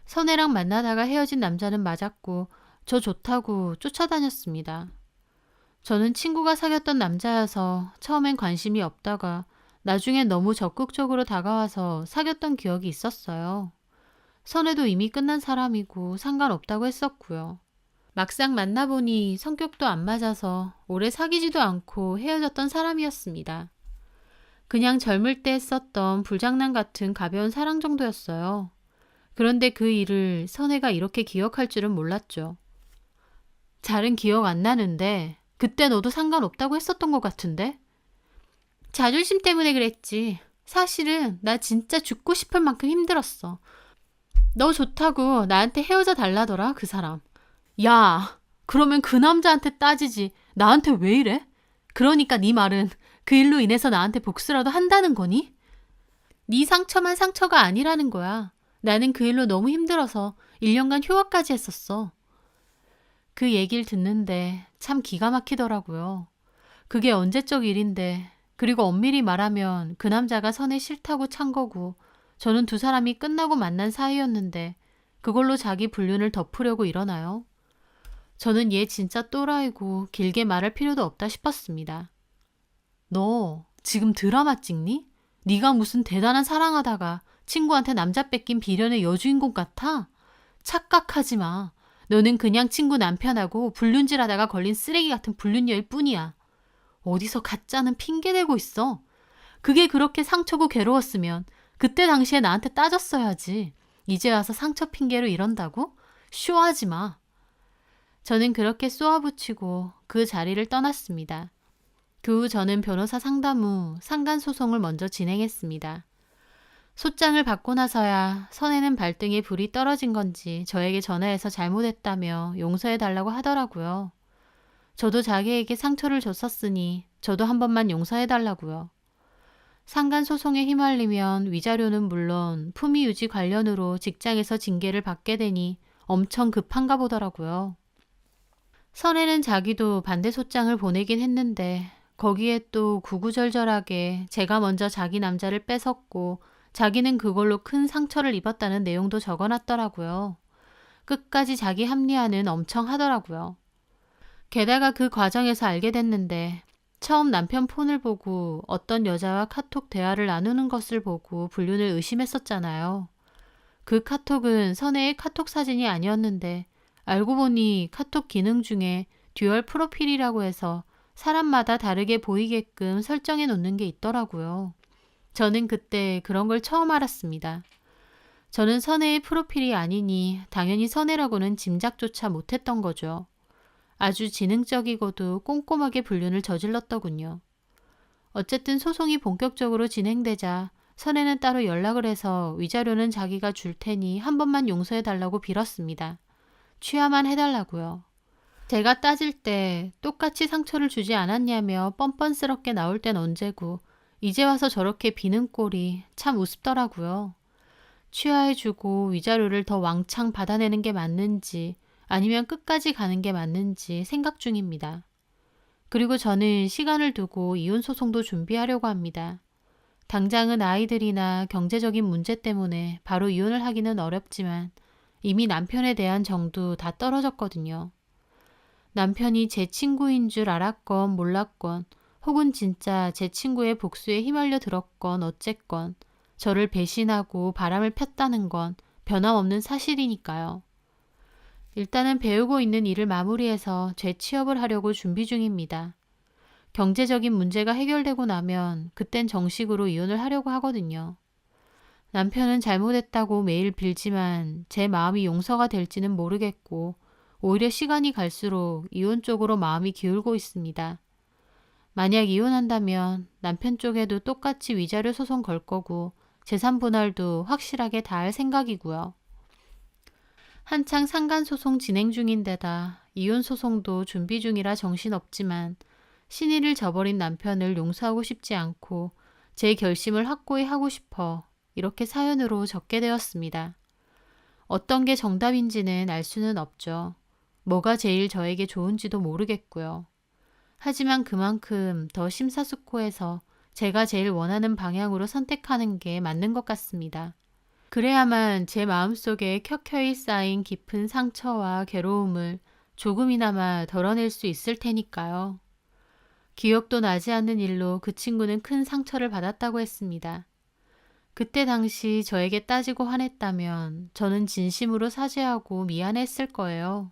선혜랑 만나다가 헤어진 남자는 맞았고 저 좋다고 쫓아다녔습니다. 저는 친구가 사귀었던 남자여서 처음엔 관심이 없다가 나중엔 너무 적극적으로 다가와서 사귀었던 기억이 있었어요. 선혜도 이미 끝난 사람이고 상관없다고 했었고요. 막상 만나보니 성격도 안 맞아서 오래 사귀지도 않고 헤어졌던 사람이었습니다. 그냥 젊을 때 했었던 불장난 같은 가벼운 사랑 정도였어요. 그런데 그 일을 선혜가 이렇게 기억할 줄은 몰랐죠. 잘은 기억 안 나는데 그때 너도 상관없다고 했었던 것 같은데? 자존심 때문에 그랬지. 사실은 나 진짜 죽고 싶을 만큼 힘들었어. 너 좋다고 나한테 헤어져 달라더라, 그 사람. 야, 그러면 그 남자한테 따지지. 나한테 왜 이래? 그러니까 네 말은 그 일로 인해서 나한테 복수라도 한다는 거니? 네 상처만 상처가 아니라는 거야. 나는 그 일로 너무 힘들어서 1년간 휴학까지 했었어. 그 얘기를 듣는데 참 기가 막히더라고요. 그게 언제적 일인데, 그리고 엄밀히 말하면 그 남자가 선에 싫다고 찬 거고 저는 두 사람이 끝나고 만난 사이였는데 그걸로 자기 불륜을 덮으려고 이러나요? 저는 얘 진짜 또라이고 길게 말할 필요도 없다 싶었습니다. 너 지금 드라마 찍니? 네가 무슨 대단한 사랑하다가 친구한테 남자 뺏긴 비련의 여주인공 같아? 착각하지 마. 너는 그냥 친구 남편하고 불륜질하다가 걸린 쓰레기 같은 불륜녀일 뿐이야. 어디서 가짜는 핑계대고 있어. 그게 그렇게 상처고 괴로웠으면 그때 당시에 나한테 따졌어야지. 이제 와서 상처 핑계로 이런다고? 쇼하지 마. 저는 그렇게 쏘아붙이고 그 자리를 떠났습니다. 그 후 저는 변호사 상담 후 상간소송을 먼저 진행했습니다. 소장을 받고 나서야 선혜는 발등에 불이 떨어진 건지 저에게 전화해서 잘못했다며 용서해달라고 하더라고요. 저도 자기에게 상처를 줬었으니 저도 한 번만 용서해달라고요. 상간소송에 휘말리면 위자료는 물론 품위 유지 관련으로 직장에서 징계를 받게 되니 엄청 급한가 보더라고요. 선혜는 자기도 반대 소장을 보내긴 했는데 거기에 또 구구절절하게 제가 먼저 자기 남자를 뺏었고 자기는 그걸로 큰 상처를 입었다는 내용도 적어놨더라고요. 끝까지 자기 합리화는 엄청 하더라고요. 게다가 그 과정에서 알게 됐는데 처음 남편 폰을 보고 어떤 여자와 카톡 대화를 나누는 것을 보고 불륜을 의심했었잖아요. 그 카톡은 선혜의 카톡 사진이 아니었는데 알고 보니 카톡 기능 중에 듀얼 프로필이라고 해서 사람마다 다르게 보이게끔 설정해 놓는 게 있더라고요. 저는 그때 그런 걸 처음 알았습니다. 저는 선혜의 프로필이 아니니 당연히 선혜라고는 짐작조차 못했던 거죠. 아주 지능적이고도 꼼꼼하게 불륜을 저질렀더군요. 어쨌든 소송이 본격적으로 진행되자 선혜는 따로 연락을 해서 위자료는 자기가 줄 테니 한 번만 용서해달라고 빌었습니다. 취하만 해달라고요. 제가 따질 때 똑같이 상처를 주지 않았냐며 뻔뻔스럽게 나올 땐 언제고 이제 와서 저렇게 비는 꼴이 참 우습더라고요. 취하해주고 위자료를 더 왕창 받아내는 게 맞는지 아니면 끝까지 가는 게 맞는지 생각 중입니다. 그리고 저는 시간을 두고 이혼 소송도 준비하려고 합니다. 당장은 아이들이나 경제적인 문제 때문에 바로 이혼을 하기는 어렵지만 이미 남편에 대한 정도 다 떨어졌거든요. 남편이 제 친구인 줄 알았건 몰랐건 혹은 진짜 제 친구의 복수에 휘말려 들었건 어쨌건 저를 배신하고 바람을 폈다는 건 변함없는 사실이니까요. 일단은 배우고 있는 일을 마무리해서 재취업을 하려고 준비 중입니다. 경제적인 문제가 해결되고 나면 그땐 정식으로 이혼을 하려고 하거든요. 남편은 잘못했다고 매일 빌지만 제 마음이 용서가 될지는 모르겠고 오히려 시간이 갈수록 이혼 쪽으로 마음이 기울고 있습니다. 만약 이혼한다면 남편 쪽에도 똑같이 위자료 소송 걸 거고 재산 분할도 확실하게 다 할 생각이고요. 한창 상간소송 진행 중인데다 이혼 소송도 준비 중이라 정신없지만 신의를 저버린 남편을 용서하고 싶지 않고 제 결심을 확고히 하고 싶어 이렇게 사연으로 적게 되었습니다. 어떤 게 정답인지는 알 수는 없죠. 뭐가 제일 저에게 좋은지도 모르겠고요. 하지만 그만큼 더 심사숙고해서 제가 제일 원하는 방향으로 선택하는 게 맞는 것 같습니다. 그래야만 제 마음속에 켜켜이 쌓인 깊은 상처와 괴로움을 조금이나마 덜어낼 수 있을 테니까요. 기억도 나지 않는 일로 그 친구는 큰 상처를 받았다고 했습니다. 그때 당시 저에게 따지고 화냈다면 저는 진심으로 사죄하고 미안했을 거예요.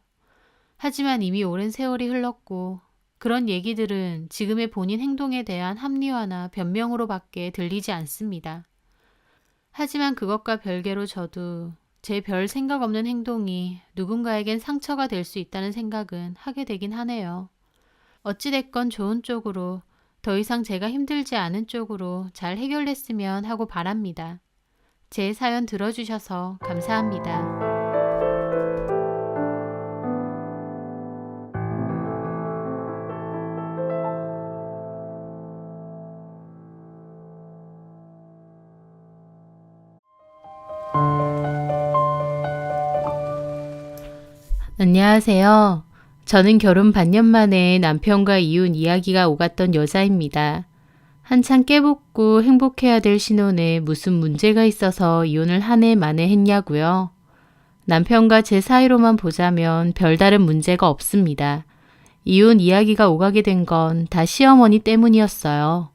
하지만 이미 오랜 세월이 흘렀고 그런 얘기들은 지금의 본인 행동에 대한 합리화나 변명으로밖에 들리지 않습니다. 하지만 그것과 별개로 저도 제 별 생각 없는 행동이 누군가에겐 상처가 될 수 있다는 생각은 하게 되긴 하네요. 어찌됐건 좋은 쪽으로, 더 이상 제가 힘들지 않은 쪽으로 잘 해결됐으면 하고 바랍니다. 제 사연 들어주셔서 감사합니다. 안녕하세요. 저는 결혼 반년 만에 남편과 이혼 이야기가 오갔던 여자입니다. 한창 깨붙고 행복해야 될 신혼에 무슨 문제가 있어서 이혼을 한 해 만에 했냐고요? 남편과 제 사이로만 보자면 별다른 문제가 없습니다. 이혼 이야기가 오가게 된 건 다 시어머니 때문이었어요.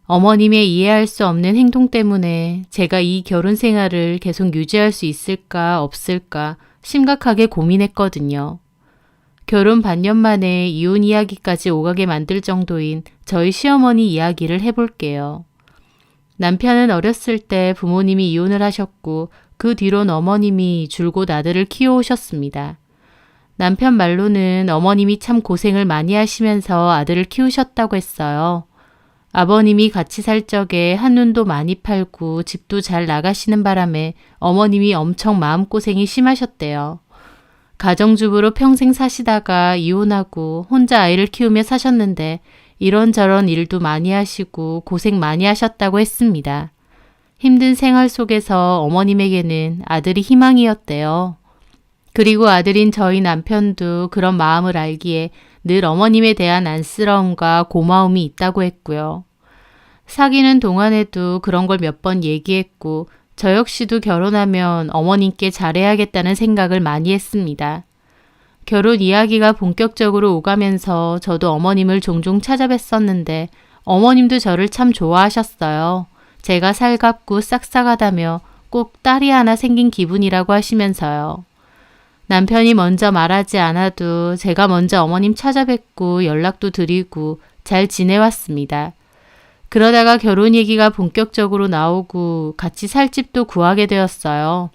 어머님의 이해할 수 없는 행동 때문에 제가 이 결혼 생활을 계속 유지할 수 있을까 없을까 심각하게 고민했거든요. 결혼 반년 만에 이혼 이야기까지 오가게 만들 정도인 저희 시어머니 이야기를 해볼게요. 남편은 어렸을 때 부모님이 이혼을 하셨고 그 뒤론 어머님이 줄곧 아들을 키워오셨습니다. 남편 말로는 어머님이 참 고생을 많이 하시면서 아들을 키우셨다고 했어요. 아버님이 같이 살 적에 한눈도 많이 팔고 집도 잘 나가시는 바람에 어머님이 엄청 마음고생이 심하셨대요. 가정주부로 평생 사시다가 이혼하고 혼자 아이를 키우며 사셨는데 이런저런 일도 많이 하시고 고생 많이 하셨다고 했습니다. 힘든 생활 속에서 어머님에게는 아들이 희망이었대요. 그리고 아들인 저희 남편도 그런 마음을 알기에 늘 어머님에 대한 안쓰러움과 고마움이 있다고 했고요. 사귀는 동안에도 그런 걸 몇 번 얘기했고 저 역시도 결혼하면 어머님께 잘해야겠다는 생각을 많이 했습니다. 결혼 이야기가 본격적으로 오가면서 저도 어머님을 종종 찾아뵀었는데 어머님도 저를 참 좋아하셨어요. 제가 살갑고 싹싹하다며 꼭 딸이 하나 생긴 기분이라고 하시면서요. 남편이 먼저 말하지 않아도 제가 먼저 어머님 찾아뵙고 연락도 드리고 잘 지내왔습니다. 그러다가 결혼 얘기가 본격적으로 나오고 같이 살 집도 구하게 되었어요.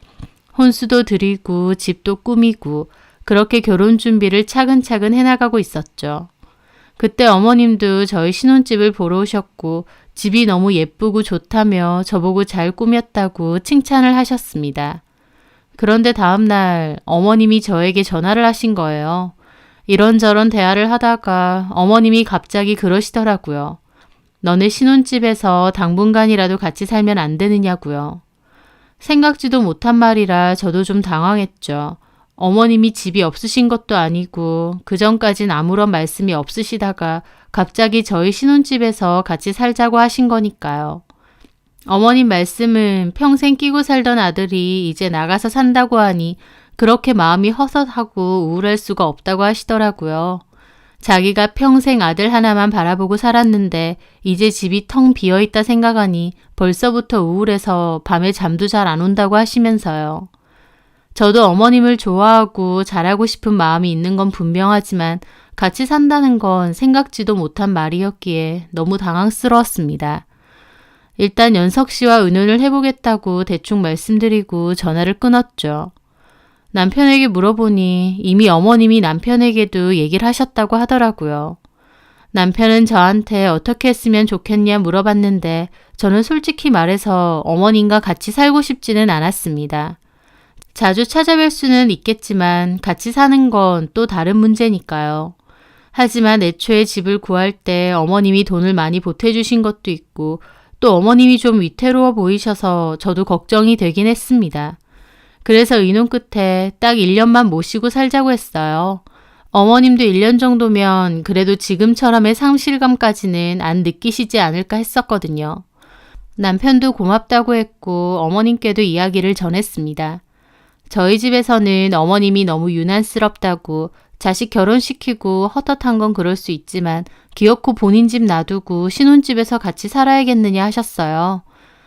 혼수도 드리고 집도 꾸미고 그렇게 결혼 준비를 차근차근 해나가고 있었죠. 그때 어머님도 저희 신혼집을 보러 오셨고 집이 너무 예쁘고 좋다며 저보고 잘 꾸몄다고 칭찬을 하셨습니다. 그런데 다음날 어머님이 저에게 전화를 하신 거예요. 이런저런 대화를 하다가 어머님이 갑자기 그러시더라고요. 너네 신혼집에서 당분간이라도 같이 살면 안 되느냐고요. 생각지도 못한 말이라 저도 좀 당황했죠. 어머님이 집이 없으신 것도 아니고 그전까진 아무런 말씀이 없으시다가 갑자기 저희 신혼집에서 같이 살자고 하신 거니까요. 어머님 말씀은 평생 끼고 살던 아들이 이제 나가서 산다고 하니 그렇게 마음이 허섯하고 우울할 수가 없다고 하시더라고요. 자기가 평생 아들 하나만 바라보고 살았는데 이제 집이 텅 비어있다 생각하니 벌써부터 우울해서 밤에 잠도 잘 안 온다고 하시면서요. 저도 어머님을 좋아하고 잘하고 싶은 마음이 있는 건 분명하지만 같이 산다는 건 생각지도 못한 말이었기에 너무 당황스러웠습니다. 일단 연석 씨와 의논을 해보겠다고 대충 말씀드리고 전화를 끊었죠. 남편에게 물어보니 이미 어머님이 남편에게도 얘기를 하셨다고 하더라고요. 남편은 저한테 어떻게 했으면 좋겠냐 물어봤는데 저는 솔직히 말해서 어머님과 같이 살고 싶지는 않았습니다. 자주 찾아뵐 수는 있겠지만 같이 사는 건 또 다른 문제니까요. 하지만 애초에 집을 구할 때 어머님이 돈을 많이 보태주신 것도 있고 또 어머님이 좀 위태로워 보이셔서 저도 걱정이 되긴 했습니다. 그래서 의논 끝에 딱 1년만 모시고 살자고 했어요. 어머님도 1년 정도면 그래도 지금처럼의 상실감까지는 안 느끼시지 않을까 했었거든요. 남편도 고맙다고 했고 어머님께도 이야기를 전했습니다. 저희 집에서는 어머님이 너무 유난스럽다고 자식 결혼시키고 헛헛한 건 그럴 수 있지만 기어코 본인 집 놔두고 신혼집에서 같이 살아야겠느냐 하셨어요.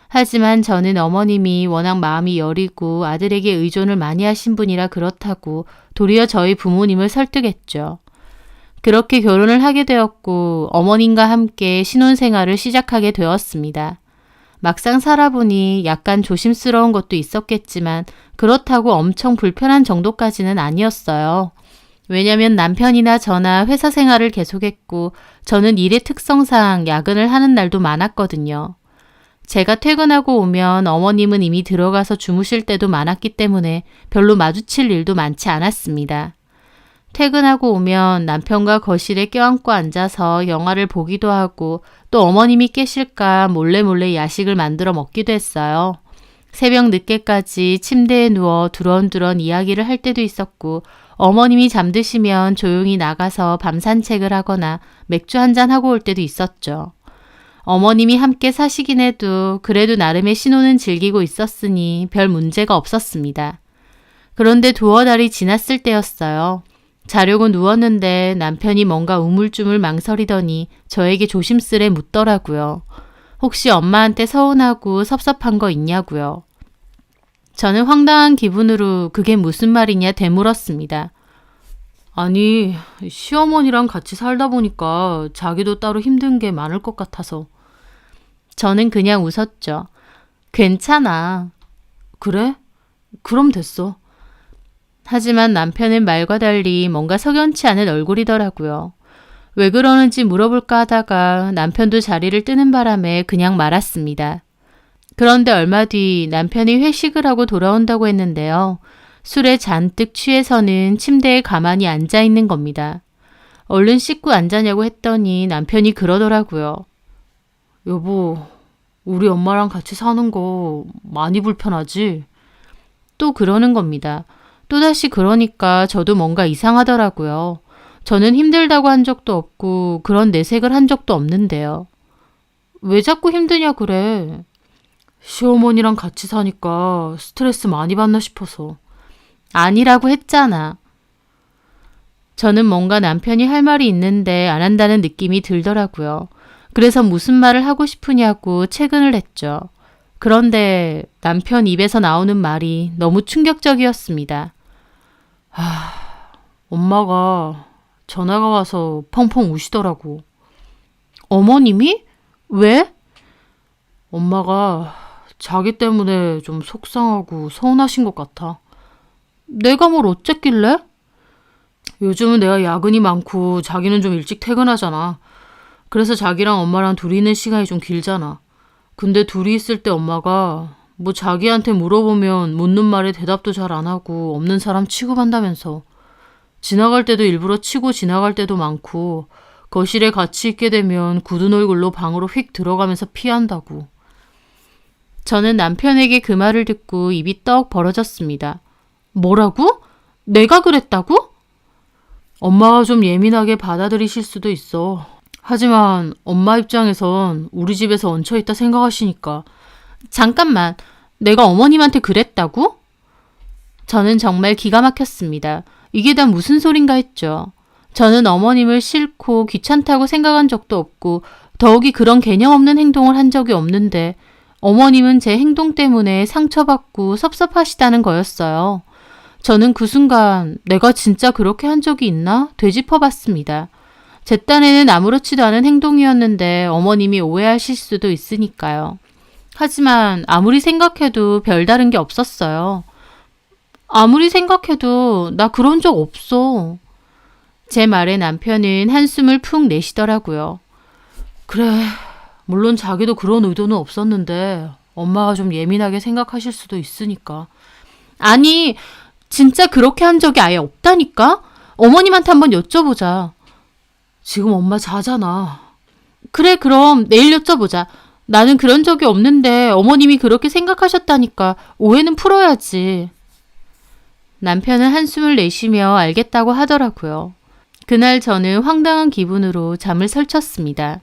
하지만 저는 어머님이 워낙 마음이 여리고 아들에게 의존을 많이 하신 분이라 그렇다고 도리어 저희 부모님을 설득했죠. 그렇게 결혼을 하게 되었고 어머님과 함께 신혼생활을 시작하게 되었습니다. 막상 살아보니 약간 조심스러운 것도 있었겠지만 그렇다고 엄청 불편한 정도까지는 아니었어요. 왜냐면 남편이나 저나 회사 생활을 계속했고 저는 일의 특성상 야근을 하는 날도 많았거든요. 제가 퇴근하고 오면 어머님은 이미 들어가서 주무실 때도 많았기 때문에 별로 마주칠 일도 많지 않았습니다. 퇴근하고 오면 남편과 거실에 껴안고 앉아서 영화를 보기도 하고 또 어머님이 깨실까 몰래 야식을 만들어 먹기도 했어요. 새벽 늦게까지 침대에 누워 두런두런 이야기를 할 때도 있었고 어머님이 잠드시면 조용히 나가서 밤 산책을 하거나 맥주 한잔 하고 올 때도 있었죠. 어머님이 함께 사시긴 해도 그래도 나름의 신혼은 즐기고 있었으니 별 문제가 없었습니다. 그런데 두어 달이 지났을 때였어요. 자려고 누웠는데 남편이 뭔가 우물쭈물 망설이더니 저에게 조심스레 묻더라고요. 혹시 엄마한테 서운하고 섭섭한 거 있냐고요. 저는 황당한 기분으로 그게 무슨 말이냐 되물었습니다. 아니, 시어머니랑 같이 살다 보니까 자기도 따로 힘든 게 많을 것 같아서. 저는 그냥 웃었죠. 괜찮아. 그래? 그럼 됐어. 하지만 남편은 말과 달리 뭔가 석연치 않은 얼굴이더라고요. 왜 그러는지 물어볼까 하다가 남편도 자리를 뜨는 바람에 그냥 말았습니다. 그런데 얼마 뒤 남편이 회식을 하고 돌아온다고 했는데요. 술에 잔뜩 취해서는 침대에 가만히 앉아 있는 겁니다. 얼른 씻고 안 자냐고 했더니 남편이 그러더라고요. 여보, 우리 엄마랑 같이 사는 거 많이 불편하지? 또 그러는 겁니다. 또다시 그러니까 저도 뭔가 이상하더라고요. 저는 힘들다고 한 적도 없고 그런 내색을 한 적도 없는데요. 왜 자꾸 힘드냐 그래? 시어머니랑 같이 사니까 스트레스 많이 받나 싶어서. 아니라고 했잖아. 저는 뭔가 남편이 할 말이 있는데 안 한다는 느낌이 들더라고요. 그래서 무슨 말을 하고 싶으냐고 채근을 했죠. 그런데 남편 입에서 나오는 말이 너무 충격적이었습니다. 엄마가 전화가 와서 펑펑 우시더라고. 어머님이? 왜? 엄마가 자기 때문에 좀 속상하고 서운하신 것 같아. 내가 뭘 어쨌길래? 요즘은 내가 야근이 많고 자기는 좀 일찍 퇴근하잖아. 그래서 자기랑 엄마랑 둘이 있는 시간이 좀 길잖아. 근데 둘이 있을 때 엄마가 뭐 자기한테 물어보면 묻는 말에 대답도 잘 안 하고 없는 사람 취급한다면서. 지나갈 때도 일부러 치고 지나갈 때도 많고 거실에 같이 있게 되면 굳은 얼굴로 방으로 휙 들어가면서 피한다고. 저는 남편에게 그 말을 듣고 입이 떡 벌어졌습니다. 뭐라고? 내가 그랬다고? 엄마가 좀 예민하게 받아들이실 수도 있어. 하지만 엄마 입장에선 우리 집에서 얹혀있다 생각하시니까. 잠깐만, 내가 어머님한테 그랬다고? 저는 정말 기가 막혔습니다. 이게 다 무슨 소린가 했죠. 저는 어머님을 싫고 귀찮다고 생각한 적도 없고 더욱이 그런 개념 없는 행동을 한 적이 없는데 어머님은 제 행동 때문에 상처받고 섭섭하시다는 거였어요. 저는 그 순간 내가 진짜 그렇게 한 적이 있나 되짚어봤습니다. 제 딴에는 아무렇지도 않은 행동이었는데 어머님이 오해하실 수도 있으니까요. 하지만 아무리 생각해도 별다른 게 없었어요. 아무리 생각해도 나 그런 적 없어. 제 말에 남편은 한숨을 푹 내쉬더라고요. 그래, 물론 자기도 그런 의도는 없었는데 엄마가 좀 예민하게 생각하실 수도 있으니까. 아니, 진짜 그렇게 한 적이 아예 없다니까? 어머님한테 한번 여쭤보자. 지금 엄마 자잖아. 그래, 그럼 내일 여쭤보자. 나는 그런 적이 없는데 어머님이 그렇게 생각하셨다니까 오해는 풀어야지. 남편은 한숨을 내쉬며 알겠다고 하더라고요. 그날 저는 황당한 기분으로 잠을 설쳤습니다.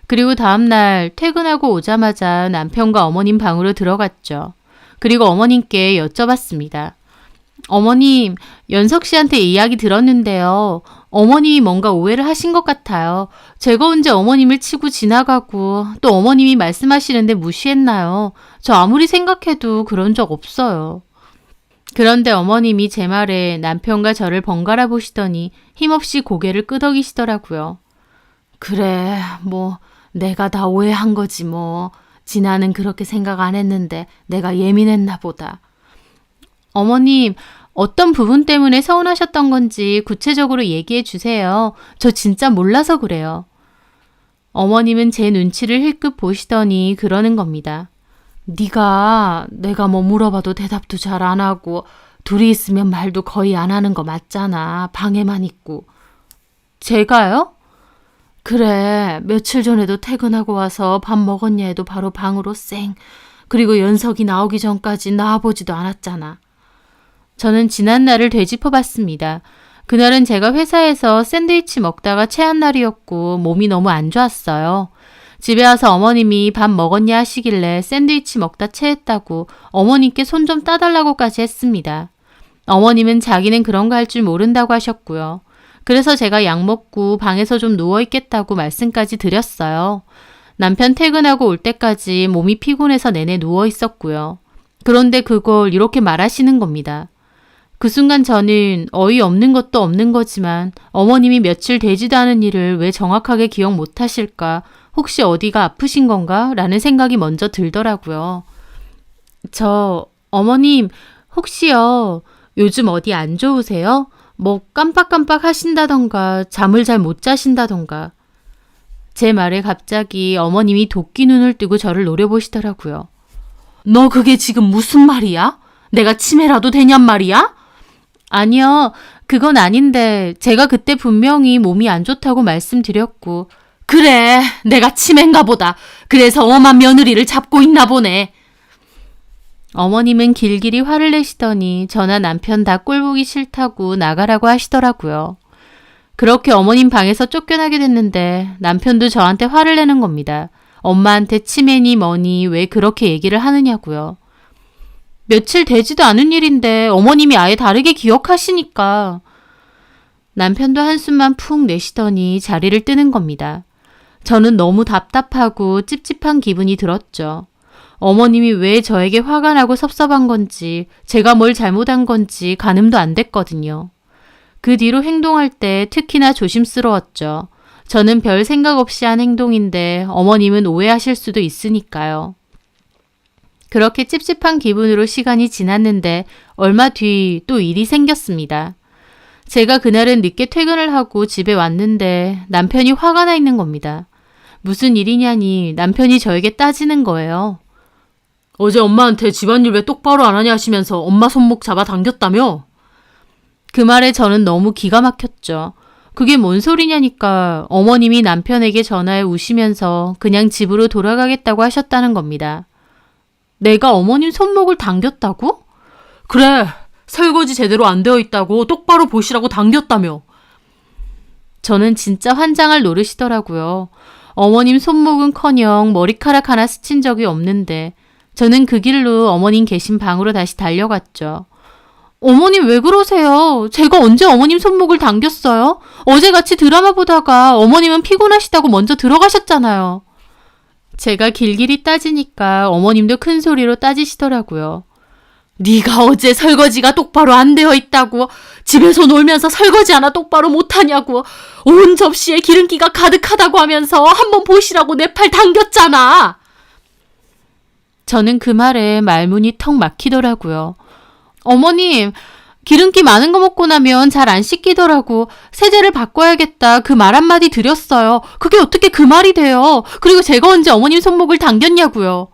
그리고 다음날 퇴근하고 오자마자 남편과 어머님 방으로 들어갔죠. 그리고 어머님께 여쭤봤습니다. 어머님, 연석 씨한테 이야기 들었는데요. 어머님이 뭔가 오해를 하신 것 같아요. 제가 언제 어머님을 치고 지나가고 또 어머님이 말씀하시는데 무시했나요? 저 아무리 생각해도 그런 적 없어요. 그런데 어머님이 제 말에 남편과 저를 번갈아 보시더니 힘없이 고개를 끄덕이시더라고요. 그래, 뭐 내가 다 오해한 거지 뭐. 진아는 그렇게 생각 안 했는데 내가 예민했나 보다. 어머님, 어떤 부분 때문에 서운하셨던 건지 구체적으로 얘기해 주세요. 저 진짜 몰라서 그래요. 어머님은 제 눈치를 힐끗 보시더니 그러는 겁니다. 네가 내가 뭐 물어봐도 대답도 잘 안 하고 둘이 있으면 말도 거의 안 하는 거 맞잖아. 방에만 있고. 제가요? 그래, 며칠 전에도 퇴근하고 와서 밥 먹었냐 해도 바로 방으로 쌩. 그리고 연석이 나오기 전까지 나와보지도 않았잖아. 저는 지난 날을 되짚어봤습니다. 그날은 제가 회사에서 샌드위치 먹다가 체한 날이었고 몸이 너무 안 좋았어요. 집에 와서 어머님이 밥 먹었냐 하시길래 샌드위치 먹다 체했다고 어머님께 손 좀 따달라고까지 했습니다. 어머님은 자기는 그런 거 할 줄 모른다고 하셨고요. 그래서 제가 약 먹고 방에서 좀 누워있겠다고 말씀까지 드렸어요. 남편 퇴근하고 올 때까지 몸이 피곤해서 내내 누워있었고요. 그런데 그걸 이렇게 말하시는 겁니다. 그 순간 저는 어이없는 것도 없는 거지만 어머님이 며칠 되지도 않은 일을 왜 정확하게 기억 못 하실까? 혹시 어디가 아프신 건가? 라는 생각이 먼저 들더라고요. 어머님, 혹시요, 요즘 어디 안 좋으세요? 뭐 깜빡깜빡 하신다던가 잠을 잘 못 자신다던가. 제 말에 갑자기 어머님이 도끼 눈을 뜨고 저를 노려보시더라고요. 너 그게 지금 무슨 말이야? 내가 치매라도 되냔 말이야? 아니요, 그건 아닌데 제가 그때 분명히 몸이 안 좋다고 말씀드렸고. 그래, 내가 치매인가 보다. 그래서 엄한 며느리를 잡고 있나 보네. 어머님은 길길이 화를 내시더니 저나 남편 다 꼴보기 싫다고 나가라고 하시더라고요. 그렇게 어머님 방에서 쫓겨나게 됐는데 남편도 저한테 화를 내는 겁니다. 엄마한테 치매니 뭐니 왜 그렇게 얘기를 하느냐고요. 며칠 되지도 않은 일인데 어머님이 아예 다르게 기억하시니까. 남편도 한숨만 푹 내쉬더니 자리를 뜨는 겁니다. 저는 너무 답답하고 찝찝한 기분이 들었죠. 어머님이 왜 저에게 화가 나고 섭섭한 건지, 제가 뭘 잘못한 건지 가늠도 안 됐거든요. 그 뒤로 행동할 때 특히나 조심스러웠죠. 저는 별 생각 없이 한 행동인데 어머님은 오해하실 수도 있으니까요. 그렇게 찝찝한 기분으로 시간이 지났는데 얼마 뒤 또 일이 생겼습니다. 제가 그날은 늦게 퇴근을 하고 집에 왔는데 남편이 화가 나 있는 겁니다. 무슨 일이냐니 남편이 저에게 따지는 거예요. 어제 엄마한테 집안일 왜 똑바로 안 하냐 하시면서 엄마 손목 잡아 당겼다며? 그 말에 저는 너무 기가 막혔죠. 그게 뭔 소리냐니까 어머님이 남편에게 전화해 우시면서 그냥 집으로 돌아가겠다고 하셨다는 겁니다. 내가 어머님 손목을 당겼다고? 그래, 설거지 제대로 안 되어 있다고 똑바로 보시라고 당겼다며. 저는 진짜 환장을 노리시더라고요. 어머님 손목은커녕 머리카락 하나 스친 적이 없는데 저는 그 길로 어머님 계신 방으로 다시 달려갔죠. 어머님 왜 그러세요? 제가 언제 어머님 손목을 당겼어요? 어제 같이 드라마 보다가 어머님은 피곤하시다고 먼저 들어가셨잖아요. 제가 길길이 따지니까 어머님도 큰 소리로 따지시더라고요. 네가 어제 설거지가 똑바로 안 되어 있다고, 집에서 놀면서 설거지 하나 똑바로 못하냐고, 온 접시에 기름기가 가득하다고 하면서 한번 보시라고 내 팔 당겼잖아. 저는 그 말에 말문이 턱 막히더라고요. 어머님, 기름기 많은 거 먹고 나면 잘 안 씻기더라고. 세제를 바꿔야겠다. 그 말 한마디 드렸어요. 그게 어떻게 그 말이 돼요? 그리고 제가 언제 어머님 손목을 당겼냐고요.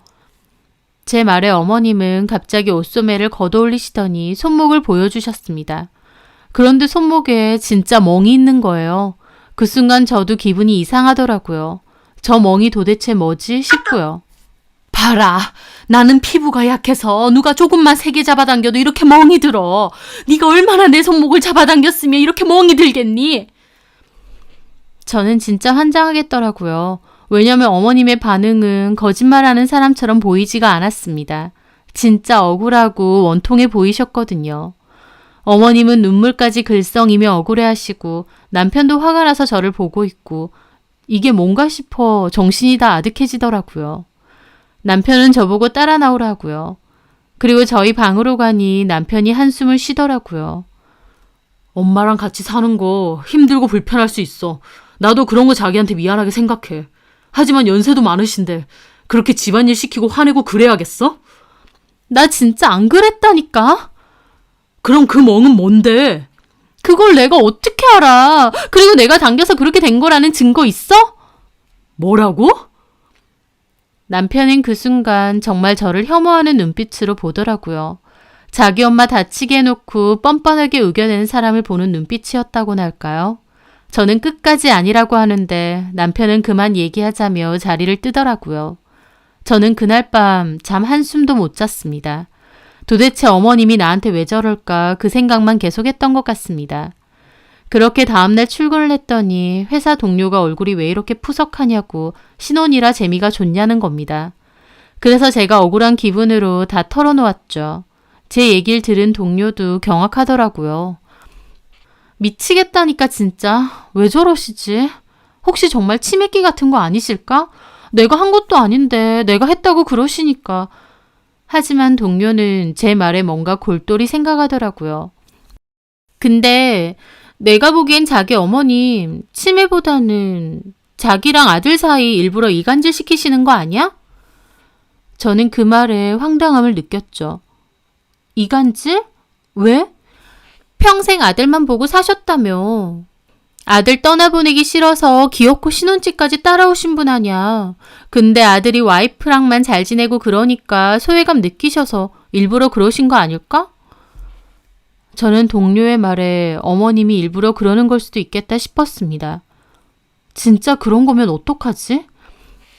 제 말에 어머님은 갑자기 옷소매를 걷어올리시더니 손목을 보여주셨습니다. 그런데 손목에 진짜 멍이 있는 거예요. 그 순간 저도 기분이 이상하더라고요. 저 멍이 도대체 뭐지 싶고요. 봐라. 나는 피부가 약해서 누가 조금만 세게 잡아당겨도 이렇게 멍이 들어. 네가 얼마나 내 손목을 잡아당겼으면 이렇게 멍이 들겠니? 저는 진짜 환장하겠더라고요. 왜냐면 어머님의 반응은 거짓말하는 사람처럼 보이지가 않았습니다. 진짜 억울하고 원통해 보이셨거든요. 어머님은 눈물까지 글썽이며 억울해하시고 남편도 화가 나서 저를 보고 있고 이게 뭔가 싶어 정신이 다 아득해지더라고요. 남편은 저보고 따라 나오라고요. 그리고 저희 방으로 가니 남편이 한숨을 쉬더라고요. 엄마랑 같이 사는 거 힘들고 불편할 수 있어. 나도 그런 거 자기한테 미안하게 생각해. 하지만 연세도 많으신데 그렇게 집안일 시키고 화내고 그래야겠어? 나 진짜 안 그랬다니까? 그럼 그 멍은 뭔데? 그걸 내가 어떻게 알아? 그리고 내가 당겨서 그렇게 된 거라는 증거 있어? 뭐라고? 남편은 그 순간 정말 저를 혐오하는 눈빛으로 보더라고요. 자기 엄마 다치게 해놓고 뻔뻔하게 우겨내는 사람을 보는 눈빛이었다고나 할까요? 저는 끝까지 아니라고 하는데 남편은 그만 얘기하자며 자리를 뜨더라고요. 저는 그날 밤 잠 한숨도 못 잤습니다. 도대체 어머님이 나한테 왜 저럴까 그 생각만 계속했던 것 같습니다. 그렇게 다음날 출근을 했더니 회사 동료가 얼굴이 왜 이렇게 푸석하냐고 신혼이라 재미가 좋냐는 겁니다. 그래서 제가 억울한 기분으로 다 털어놓았죠. 제 얘기를 들은 동료도 경악하더라고요. 미치겠다니까 진짜. 왜 저러시지? 혹시 정말 치매기 같은 거 아니실까? 내가 한 것도 아닌데 내가 했다고 그러시니까. 하지만 동료는 제 말에 뭔가 골똘히 생각하더라고요. 근데 내가 보기엔 자기 어머님 치매보다는 자기랑 아들 사이 일부러 이간질 시키시는 거 아니야? 저는 그 말에 황당함을 느꼈죠. 이간질? 왜? 평생 아들만 보고 사셨다며. 아들 떠나보내기 싫어서 기어코 신혼집까지 따라오신 분 아냐. 근데 아들이 와이프랑만 잘 지내고 그러니까 소외감 느끼셔서 일부러 그러신 거 아닐까? 저는 동료의 말에 어머님이 일부러 그러는 걸 수도 있겠다 싶었습니다. 진짜 그런 거면 어떡하지?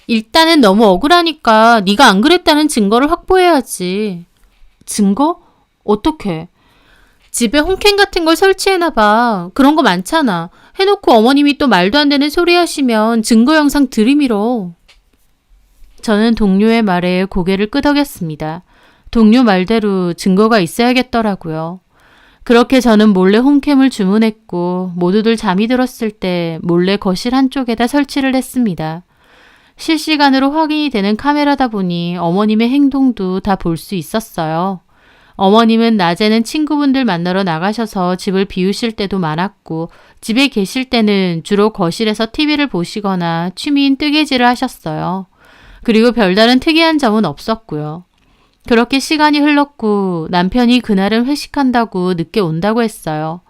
일단은 너무 억울하니까 네가 안 그랬다는 증거를 확보해야지. 증거? 어떻게? 집에 홈캠 같은 걸 설치해놔봐. 그런 거 많잖아. 해놓고 어머님이 또 말도 안 되는 소리 하시면 증거 영상 들이밀어. 저는 동료의 말에 고개를 끄덕였습니다. 동료 말대로 증거가 있어야겠더라고요. 그렇게 저는 몰래 홈캠을 주문했고 모두들 잠이 들었을 때 몰래 거실 한쪽에다 설치를 했습니다. 실시간으로 확인이 되는 카메라다 보니 어머님의 행동도 다 볼 수 있었어요. 어머님은 낮에는 친구분들 만나러 나가셔서 집을 비우실 때도 많았고 집에 계실 때는 주로 거실에서 TV를 보시거나 취미인 뜨개질을 하셨어요. 그리고 별다른 특이한 점은 없었고요. 그렇게 시간이 흘렀고 남편이 그날은 회식한다고 늦게 온다고 했어요.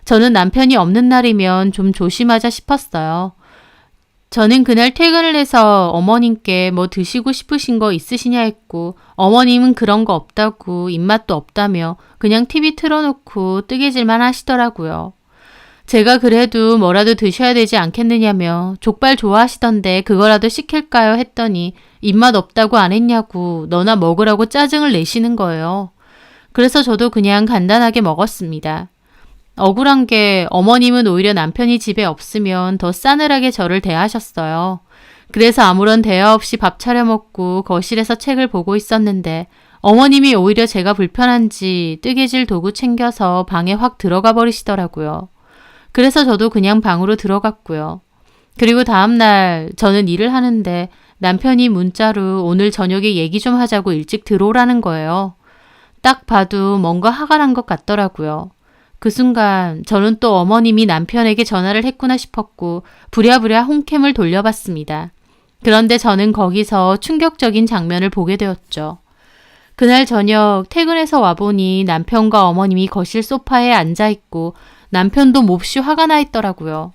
저는 남편이 없는 날이면 좀 조심하자 싶었어요. 저는 그날 퇴근을 해서 어머님께 뭐 드시고 싶으신 거 있으시냐 했고 어머님은 그런 거 없다고 입맛도 없다며 그냥 TV 틀어놓고 뜨개질만 하시더라고요. 제가 그래도 뭐라도 드셔야 되지 않겠느냐며 족발 좋아하시던데 그거라도 시킬까요 했더니 입맛 없다고 안 했냐고 너나 먹으라고 짜증을 내시는 거예요. 그래서 저도 그냥 간단하게 먹었습니다. 억울한 게 어머님은 오히려 남편이 집에 없으면 더 싸늘하게 저를 대하셨어요. 그래서 아무런 대화 없이 밥 차려 먹고 거실에서 책을 보고 있었는데 어머님이 오히려 제가 불편한지 뜨개질 도구 챙겨서 방에 확 들어가 버리시더라고요. 그래서 저도 그냥 방으로 들어갔고요. 그리고 다음날 저는 일을 하는데 남편이 문자로 오늘 저녁에 얘기 좀 하자고 일찍 들어오라는 거예요. 딱 봐도 뭔가 화가 난 것 같더라고요. 그 순간 저는 또 어머님이 남편에게 전화를 했구나 싶었고 부랴부랴 홈캠을 돌려봤습니다. 그런데 저는 거기서 충격적인 장면을 보게 되었죠. 그날 저녁 퇴근해서 와보니 남편과 어머님이 거실 소파에 앉아있고 남편도 몹시 화가 나 있더라고요.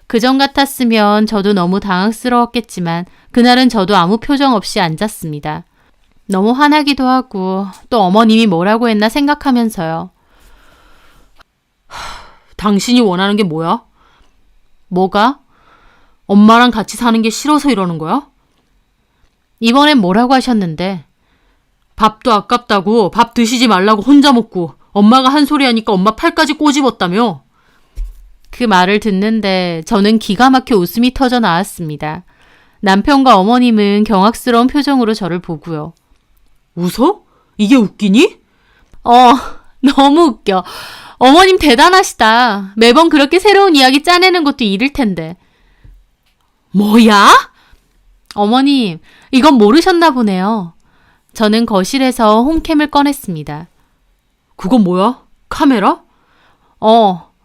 그전 같았으면 저도 너무 당황스러웠겠지만 그날은 저도 아무 표정 없이 앉았습니다. 너무 화나기도 하고 또 어머님이 뭐라고 했나 생각하면서요. 당신이 원하는 게 뭐야? 뭐가? 엄마랑 같이 사는 게 싫어서 이러는 거야? 이번엔 뭐라고 하셨는데? 밥도 아깝다고 밥 드시지 말라고 혼자 먹고 엄마가 한 소리 하니까 엄마 팔까지 꼬집었다며. 그 말을 듣는데 저는 기가 막혀 웃음이 터져 나왔습니다. 남편과 어머님은 경악스러운 표정으로 저를 보고요. 웃어? 이게 웃기니? 너무 웃겨. 어머님 대단하시다. 매번 그렇게 새로운 이야기 짜내는 것도 일일 텐데. 뭐야? 어머님, 이건 모르셨나 보네요. 저는 거실에서 홈캠을 꺼냈습니다. 그건 뭐야? 카메라?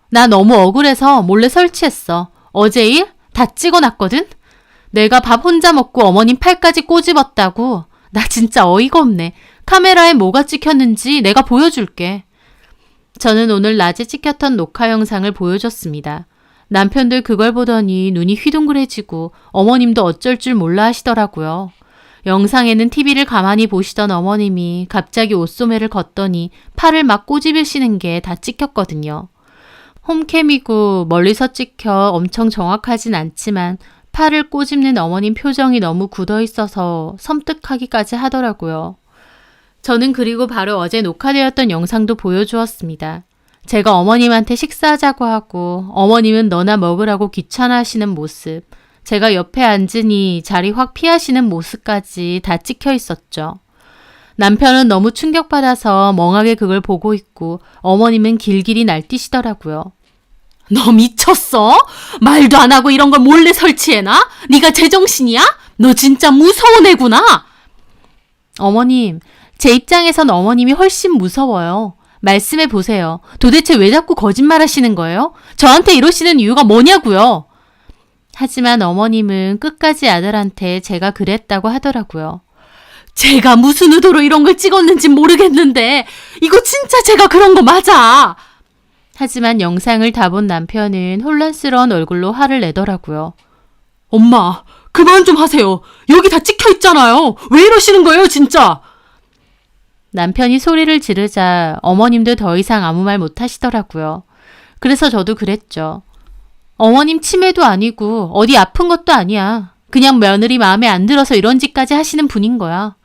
나 너무 억울해서 몰래 설치했어. 어제 일 다 찍어놨거든? 내가 밥 혼자 먹고 어머님 팔까지 꼬집었다고. 나 진짜 어이가 없네. 카메라에 뭐가 찍혔는지 내가 보여줄게. 저는 오늘 낮에 찍혔던 녹화 영상을 보여줬습니다. 남편들 그걸 보더니 눈이 휘둥그레지고 어머님도 어쩔 줄 몰라 하시더라고요. 영상에는 TV를 가만히 보시던 어머님이 갑자기 옷소매를 걷더니 팔을 막 꼬집으시는 게 다 찍혔거든요. 홈캠이고 멀리서 찍혀 엄청 정확하진 않지만 팔을 꼬집는 어머님 표정이 너무 굳어 있어서 섬뜩하기까지 하더라고요. 저는 그리고 바로 어제 녹화되었던 영상도 보여주었습니다. 제가 어머님한테 식사하자고 하고 어머님은 너나 먹으라고 귀찮아하시는 모습, 제가 옆에 앉으니 자리 확 피하시는 모습까지 다 찍혀 있었죠. 남편은 너무 충격받아서 멍하게 그걸 보고 있고 어머님은 길길이 날뛰시더라고요. 너 미쳤어? 말도 안 하고 이런 걸 몰래 설치해놔? 네가 제정신이야? 너 진짜 무서운 애구나. 어머님, 제 입장에선 어머님이 훨씬 무서워요. 말씀해 보세요. 도대체 왜 자꾸 거짓말 하시는 거예요? 저한테 이러시는 이유가 뭐냐고요? 하지만 어머님은 끝까지 아들한테 제가 그랬다고 하더라고요. 제가 무슨 의도로 이런 걸 찍었는지 모르겠는데 이거 진짜 제가 그런 거 맞아. 하지만 영상을 다 본 남편은 혼란스러운 얼굴로 화를 내더라고요. 엄마, 그만 좀 하세요. 여기 다 찍혀 있잖아요. 왜 이러시는 거예요, 진짜? 남편이 소리를 지르자 어머님도 더 이상 아무 말 못 하시더라고요. 그래서 저도 그랬죠. 어머님 치매도 아니고 어디 아픈 것도 아니야. 그냥 며느리 마음에 안 들어서 이런 짓까지 하시는 분인 거야.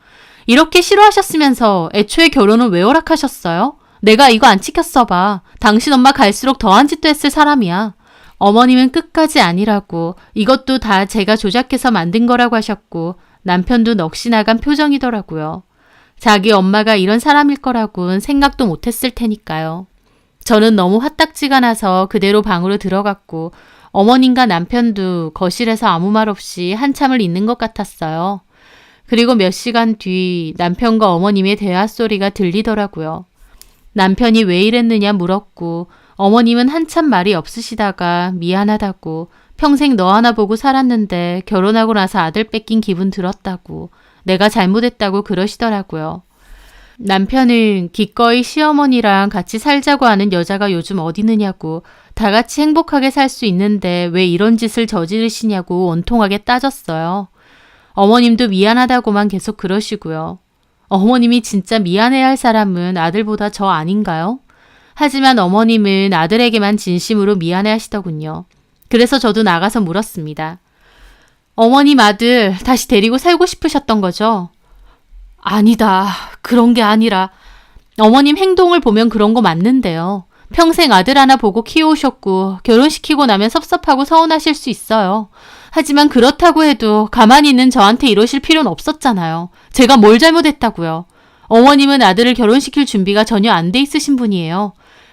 이렇게 싫어하셨으면서 애초에 결혼을 왜 허락하셨어요? 내가 이거 안 지켰어 봐. 당신 엄마 갈수록 더한 짓도 했을 사람이야. 어머님은 끝까지 아니라고 이것도 다 제가 조작해서 만든 거라고 하셨고 남편도 넋이 나간 표정이더라고요. 자기 엄마가 이런 사람일 거라고는 생각도 못했을 테니까요. 저는 너무 화딱지가 나서 그대로 방으로 들어갔고 어머님과 남편도 거실에서 아무 말 없이 한참을 있는 것 같았어요. 그리고 몇 시간 뒤 남편과 어머님의 대화 소리가 들리더라고요. 남편이 왜 이랬느냐 물었고 어머님은 한참 말이 없으시다가 미안하다고 평생 너 하나 보고 살았는데 결혼하고 나서 아들 뺏긴 기분 들었다고 내가 잘못했다고 그러시더라고요. 남편은 기꺼이 시어머니랑 같이 살자고 하는 여자가 요즘 어디 있느냐고 다 같이 행복하게 살 수 있는데 왜 이런 짓을 저지르시냐고 원통하게 따졌어요. 어머님도 미안하다고만 계속 그러시고요. 어머님이 진짜 미안해야 할 사람은 아들보다 저 아닌가요? 하지만 어머님은 아들에게만 진심으로 미안해 하시더군요. 그래서 저도 나가서 물었습니다. 어머님 아들 다시 데리고 살고 싶으셨던 거죠? 아니다. 그런 게 아니라 어머님 행동을 보면 그런 거 맞는데요. 평생 아들 하나 보고 키워오셨고 결혼시키고 나면 섭섭하고 서운하실 수 있어요. 하지만 그렇다고 해도 가만히 있는 저한테 이러실 필요는 없었잖아요. 제가 뭘 잘못했다고요. 어머님은 아들을 결혼시킬 준비가 전혀 안 돼 있으신 분이에요.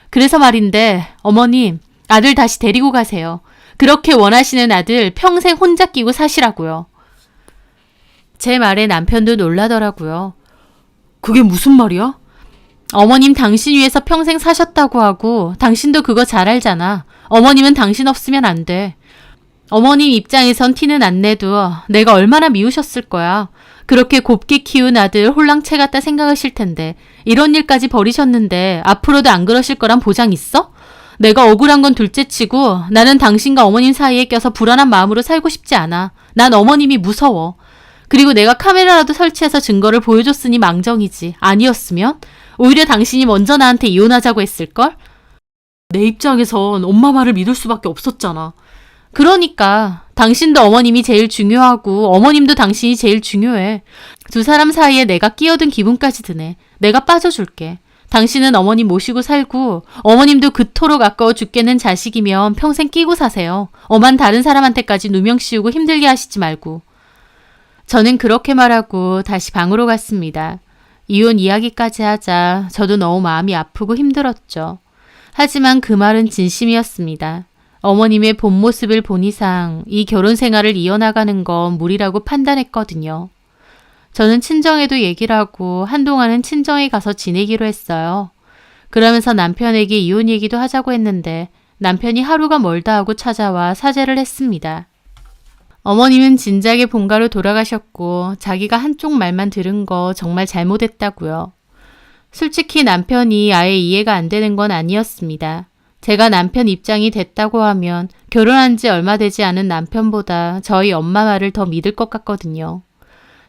그래서 말인데 어머님 아들 다시 데리고 가세요. 그렇게 원하시는 아들 평생 혼자 끼고 사시라고요. 제 말에 남편도 놀라더라고요. 그게 무슨 말이야? 어머님 당신 위해서 평생 사셨다고 하고 당신도 그거 잘 알잖아. 어머님은 당신 없으면 안 돼. 어머님 입장에선 티는 안 내도 내가 얼마나 미우셨을 거야. 그렇게 곱게 키운 아들 홀랑채 같다 생각하실 텐데 이런 일까지 벌이셨는데 앞으로도 안 그러실 거란 보장 있어? 내가 억울한 건 둘째치고 나는 당신과 어머님 사이에 껴서 불안한 마음으로 살고 싶지 않아. 난 어머님이 무서워. 그리고 내가 카메라라도 설치해서 증거를 보여줬으니 망정이지. 아니었으면 오히려 당신이 먼저 나한테 이혼하자고 했을걸? 내 입장에선 엄마 말을 믿을 수밖에 없었잖아. 그러니까 당신도 어머님이 제일 중요하고 어머님도 당신이 제일 중요해. 두 사람 사이에 내가 끼어든 기분까지 드네. 내가 빠져줄게. 당신은 어머님 모시고 살고 어머님도 그토록 아까워 죽겠는 자식이면 평생 끼고 사세요. 엄한 다른 사람한테까지 누명 씌우고 힘들게 하시지 말고. 저는 그렇게 말하고 다시 방으로 갔습니다. 이혼 이야기까지 하자 저도 너무 마음이 아프고 힘들었죠. 하지만 그 말은 진심이었습니다. 어머님의 본 모습을 본 이상 이 결혼 생활을 이어나가는 건 무리라고 판단했거든요. 저는 친정에도 얘기를 하고 한동안은 친정에 가서 지내기로 했어요. 그러면서 남편에게 이혼 얘기도 하자고 했는데 남편이 하루가 멀다 하고 찾아와 사죄를 했습니다. 어머님은 진작에 본가로 돌아가셨고 자기가 한쪽 말만 들은 거 정말 잘못했다고요. 솔직히 남편이 아예 이해가 안 되는 건 아니었습니다. 제가 남편 입장이 됐다고 하면 결혼한 지 얼마 되지 않은 남편보다 저희 엄마 말을 더 믿을 것 같거든요.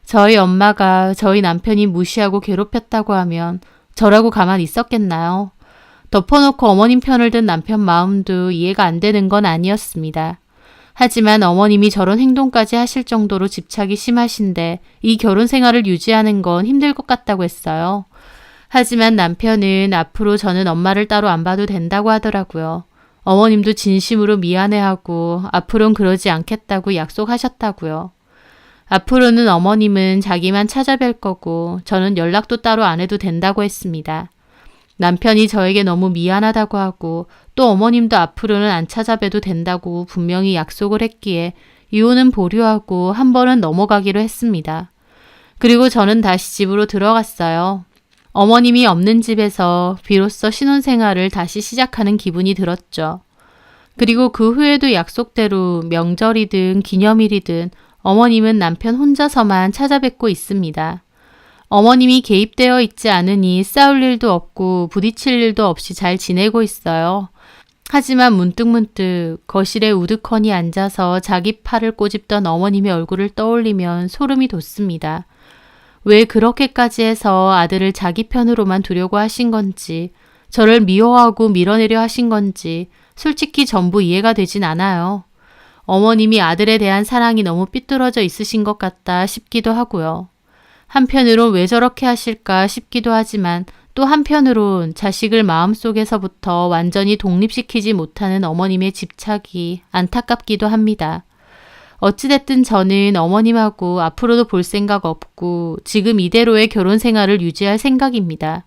저희 엄마가 저희 남편이 무시하고 괴롭혔다고 하면 저라고 가만히 있었겠나요? 덮어놓고 어머님 편을 든 남편 마음도 이해가 안 되는 건 아니었습니다. 하지만 어머님이 저런 행동까지 하실 정도로 집착이 심하신데 이 결혼 생활을 유지하는 건 힘들 것 같다고 했어요. 하지만 남편은 앞으로 저는 엄마를 따로 안 봐도 된다고 하더라고요. 어머님도 진심으로 미안해하고 앞으로는 그러지 않겠다고 약속하셨다고요. 앞으로는 어머님은 자기만 찾아뵐 거고 저는 연락도 따로 안 해도 된다고 했습니다. 남편이 저에게 너무 미안하다고 하고 또 어머님도 앞으로는 안 찾아뵈도 된다고 분명히 약속을 했기에 이혼은 보류하고 한 번은 넘어가기로 했습니다. 그리고 저는 다시 집으로 들어갔어요. 어머님이 없는 집에서 비로소 신혼생활을 다시 시작하는 기분이 들었죠. 그리고 그 후에도 약속대로 명절이든 기념일이든 어머님은 남편 혼자서만 찾아뵙고 있습니다. 어머님이 개입되어 있지 않으니 싸울 일도 없고 부딪힐 일도 없이 잘 지내고 있어요. 하지만 문득문득 거실에 우두커니 앉아서 자기 팔을 꼬집던 어머님의 얼굴을 떠올리면 소름이 돋습니다. 왜 그렇게까지 해서 아들을 자기 편으로만 두려고 하신 건지, 저를 미워하고 밀어내려 하신 건지 솔직히 전부 이해가 되진 않아요. 어머님이 아들에 대한 사랑이 너무 삐뚤어져 있으신 것 같다 싶기도 하고요. 한편으론 왜 저렇게 하실까 싶기도 하지만 또 한편으론 자식을 마음속에서부터 완전히 독립시키지 못하는 어머님의 집착이 안타깝기도 합니다. 어찌됐든 저는 어머님하고 앞으로도 볼 생각 없고 지금 이대로의 결혼 생활을 유지할 생각입니다.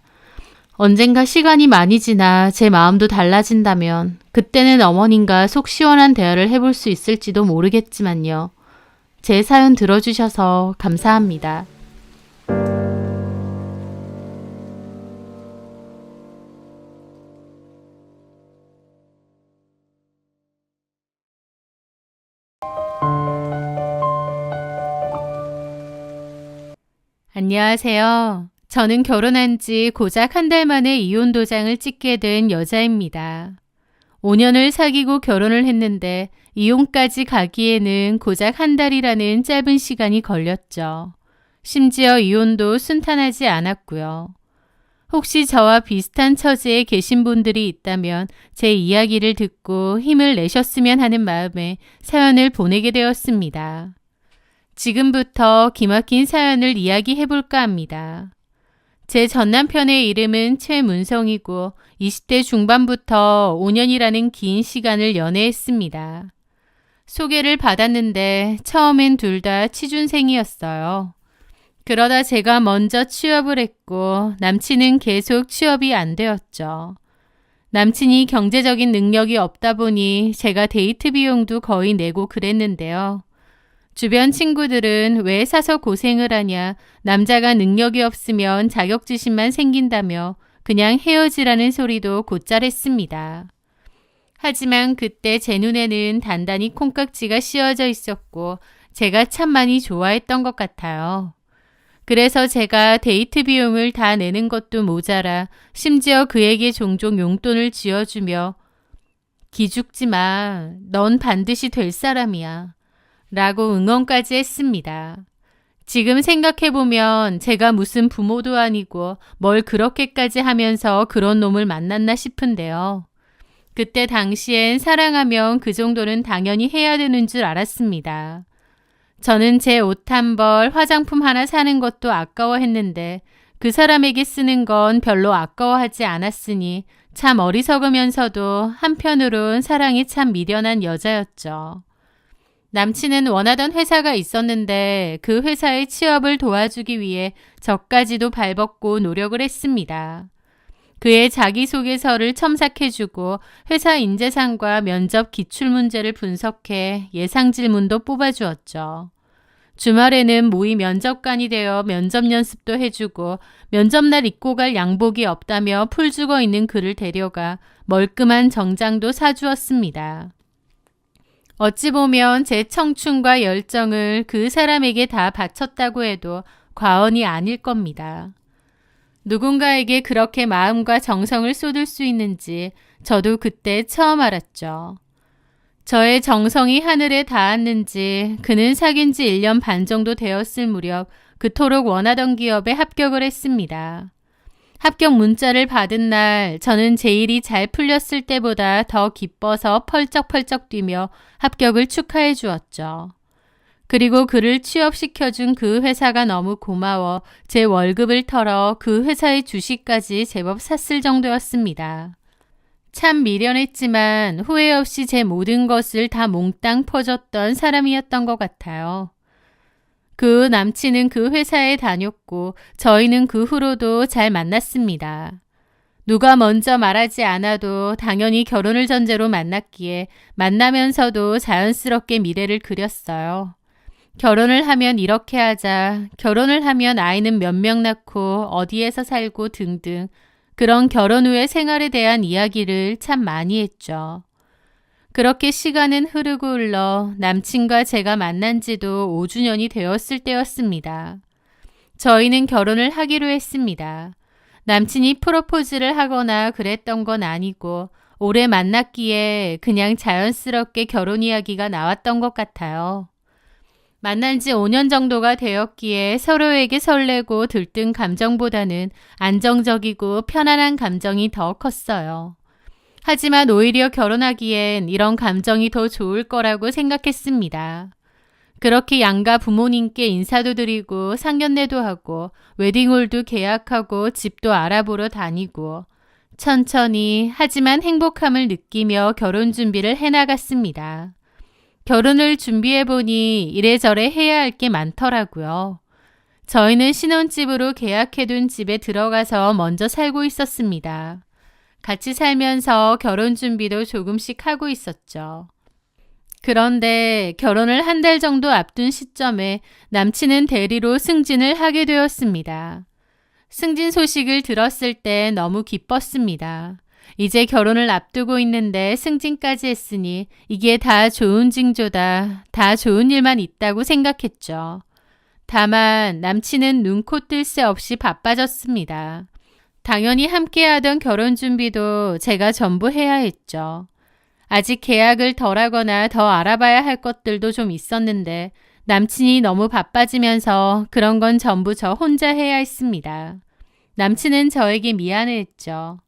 언젠가 시간이 많이 지나 제 마음도 달라진다면 그때는 어머님과 속 시원한 대화를 해볼 수 있을지도 모르겠지만요. 제 사연 들어주셔서 감사합니다. 안녕하세요. 저는 결혼한 지 고작 한 달 만에 이혼 도장을 찍게 된 여자입니다. 5년을 사귀고 결혼을 했는데 이혼까지 가기에는 고작 한 달이라는 짧은 시간이 걸렸죠. 심지어 이혼도 순탄하지 않았고요. 혹시 저와 비슷한 처지에 계신 분들이 있다면 제 이야기를 듣고 힘을 내셨으면 하는 마음에 사연을 보내게 되었습니다. 지금부터 기막힌 사연을 이야기해볼까 합니다. 제 전남편의 이름은 최문성이고 20대 중반부터 5년이라는 긴 시간을 연애했습니다. 소개를 받았는데 처음엔 둘 다 취준생이었어요. 그러다 제가 먼저 취업을 했고 남친은 계속 취업이 안 되었죠. 남친이 경제적인 능력이 없다 보니 제가 데이트 비용도 거의 내고 그랬는데요. 주변 친구들은 왜 사서 고생을 하냐, 남자가 능력이 없으면 자격지심만 생긴다며 그냥 헤어지라는 소리도 곧잘 했습니다. 하지만 그때 제 눈에는 단단히 콩깍지가 씌워져 있었고 제가 참 많이 좋아했던 것 같아요. 그래서 제가 데이트 비용을 다 내는 것도 모자라 심지어 그에게 종종 용돈을 쥐어주며 기죽지 마, 넌 반드시 될 사람이야 라고 응원까지 했습니다. 지금 생각해보면 제가 무슨 부모도 아니고 뭘 그렇게까지 하면서 그런 놈을 만났나 싶은데요. 그때 당시엔 사랑하면 그 정도는 당연히 해야 되는 줄 알았습니다. 저는 제 옷 한 벌, 화장품 하나 사는 것도 아까워했는데 그 사람에게 쓰는 건 별로 아까워하지 않았으니 참 어리석으면서도 한편으론 사랑이 참 미련한 여자였죠. 남친은 원하던 회사가 있었는데 그 회사의 취업을 도와주기 위해 저까지도 발벗고 노력을 했습니다. 그의 자기소개서를 첨삭해주고 회사 인재상과 면접 기출문제를 분석해 예상 질문도 뽑아주었죠. 주말에는 모의 면접관이 되어 면접 연습도 해주고 면접날 입고 갈 양복이 없다며 풀 죽어 있는 그를 데려가 멀끔한 정장도 사주었습니다. 어찌 보면 제 청춘과 열정을 그 사람에게 다 바쳤다고 해도 과언이 아닐 겁니다. 누군가에게 그렇게 마음과 정성을 쏟을 수 있는지 저도 그때 처음 알았죠. 저의 정성이 하늘에 닿았는지 그는 사귄 지 1년 반 정도 되었을 무렵 그토록 원하던 기업에 합격을 했습니다. 합격 문자를 받은 날 저는 제 일이 잘 풀렸을 때보다 더 기뻐서 펄쩍펄쩍 뛰며 합격을 축하해 주었죠. 그리고 그를 취업시켜준 그 회사가 너무 고마워 제 월급을 털어 그 회사의 주식까지 제법 샀을 정도였습니다. 참 미련했지만 후회 없이 제 모든 것을 다 몽땅 퍼줬던 사람이었던 것 같아요. 그 남친은 그 회사에 다녔고 저희는 그 후로도 잘 만났습니다. 누가 먼저 말하지 않아도 당연히 결혼을 전제로 만났기에 만나면서도 자연스럽게 미래를 그렸어요. 결혼을 하면 이렇게 하자, 결혼을 하면 아이는 몇 명 낳고 어디에서 살고 등등 그런 결혼 후의 생활에 대한 이야기를 참 많이 했죠. 그렇게 시간은 흐르고 흘러 남친과 제가 만난 지도 5주년이 되었을 때였습니다. 저희는 결혼을 하기로 했습니다. 남친이 프로포즈를 하거나 그랬던 건 아니고 오래 만났기에 그냥 자연스럽게 결혼 이야기가 나왔던 것 같아요. 만난 지 5년 정도가 되었기에 서로에게 설레고 들뜬 감정보다는 안정적이고 편안한 감정이 더 컸어요. 하지만 오히려 결혼하기엔 이런 감정이 더 좋을 거라고 생각했습니다. 그렇게 양가 부모님께 인사도 드리고 상견례도 하고 웨딩홀도 계약하고 집도 알아보러 다니고 천천히 하지만 행복함을 느끼며 결혼 준비를 해나갔습니다. 결혼을 준비해보니 이래저래 해야 할 게 많더라고요. 저희는 신혼집으로 계약해둔 집에 들어가서 먼저 살고 있었습니다. 같이 살면서 결혼 준비도 조금씩 하고 있었죠. 그런데 결혼을 한 달 정도 앞둔 시점에 남친은 대리로 승진을 하게 되었습니다. 승진 소식을 들었을 때 너무 기뻤습니다. 이제 결혼을 앞두고 있는데 승진까지 했으니 이게 다 좋은 징조다. 다 좋은 일만 있다고 생각했죠. 다만 남친은 눈코 뜰 새 없이 바빠졌습니다. 당연히 함께하던 결혼 준비도 제가 전부 해야 했죠. 아직 계약을 덜 하거나 더 알아봐야 할 것들도 좀 있었는데 남친이 너무 바빠지면서 그런 건 전부 저 혼자 해야 했습니다. 남친은 저에게 미안해했죠.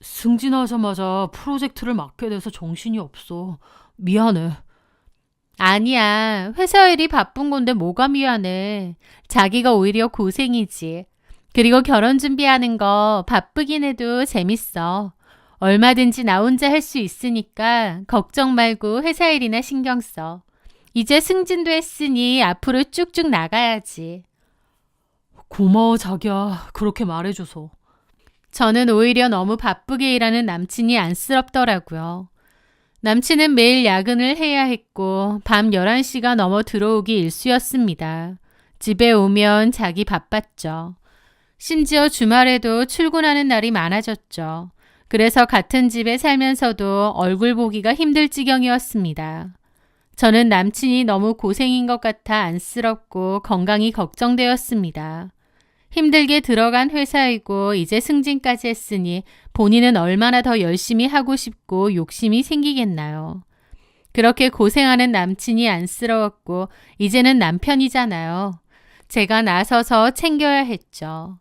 승진하자마자 프로젝트를 맡게 돼서 정신이 없어. 미안해. 아니야. 회사 일이 바쁜 건데 뭐가 미안해. 자기가 오히려 고생이지. 그리고 결혼 준비하는 거 바쁘긴 해도 재밌어. 얼마든지 나 혼자 할 수 있으니까 걱정 말고 회사 일이나 신경 써. 이제 승진도 했으니 앞으로 쭉쭉 나가야지. 고마워 자기야. 그렇게 말해줘서. 저는 오히려 너무 바쁘게 일하는 남친이 안쓰럽더라고요. 남친은 매일 야근을 해야 했고 밤 11시가 넘어 들어오기 일쑤였습니다. 집에 오면 자기 바빴죠. 심지어 주말에도 출근하는 날이 많아졌죠. 그래서 같은 집에 살면서도 얼굴 보기가 힘들 지경이었습니다. 저는 남친이 너무 고생인 것 같아 안쓰럽고 건강이 걱정되었습니다. 힘들게 들어간 회사이고 이제 승진까지 했으니 본인은 얼마나 더 열심히 하고 싶고 욕심이 생기겠나요. 그렇게 고생하는 남친이 안쓰러웠고 이제는 남편이잖아요. 제가 나서서 챙겨야 했죠.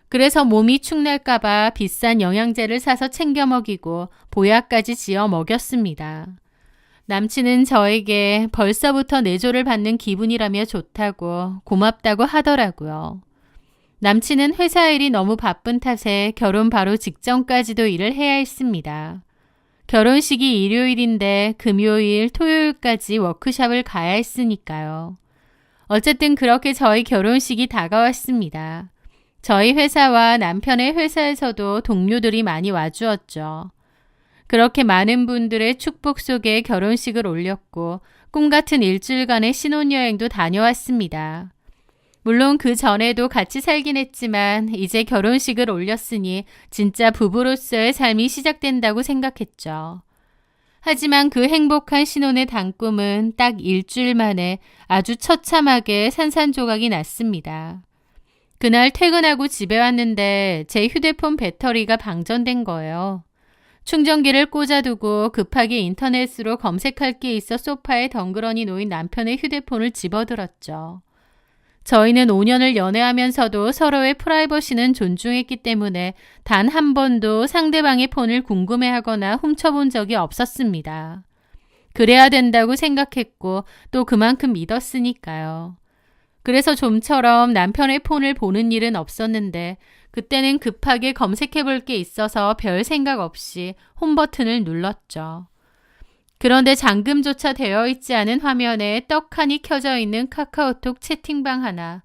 그래서 몸이 축날까봐 비싼 영양제를 사서 챙겨 먹이고 보약까지 지어 먹였습니다. 남친은 저에게 벌써부터 내조를 받는 기분이라며 좋다고 고맙다고 하더라고요. 남친은 회사 일이 너무 바쁜 탓에 결혼 바로 직전까지도 일을 해야 했습니다. 결혼식이 일요일인데 금요일, 토요일까지 워크숍을 가야 했으니까요. 어쨌든 그렇게 저희 결혼식이 다가왔습니다. 저희 회사와 남편의 회사에서도 동료들이 많이 와주었죠. 그렇게 많은 분들의 축복 속에 결혼식을 올렸고 꿈같은 일주일간의 신혼여행도 다녀왔습니다. 물론 그 전에도 같이 살긴 했지만 이제 결혼식을 올렸으니 진짜 부부로서의 삶이 시작된다고 생각했죠. 하지만 그 행복한 신혼의 단꿈은 딱 일주일 만에 아주 처참하게 산산조각이 났습니다. 그날 퇴근하고 집에 왔는데 제 휴대폰 배터리가 방전된 거예요. 충전기를 꽂아두고 급하게 인터넷으로 검색할 게 있어 소파에 덩그러니 놓인 남편의 휴대폰을 집어들었죠. 저희는 5년을 연애하면서도 서로의 프라이버시는 존중했기 때문에 단 한 번도 상대방의 폰을 궁금해하거나 훔쳐본 적이 없었습니다. 그래야 된다고 생각했고 또 그만큼 믿었으니까요. 그래서 좀처럼 남편의 폰을 보는 일은 없었는데 그때는 급하게 검색해 볼 게 있어서 별 생각 없이 홈 버튼을 눌렀죠. 그런데 잠금조차 되어 있지 않은 화면에 떡하니 켜져 있는 카카오톡 채팅방 하나.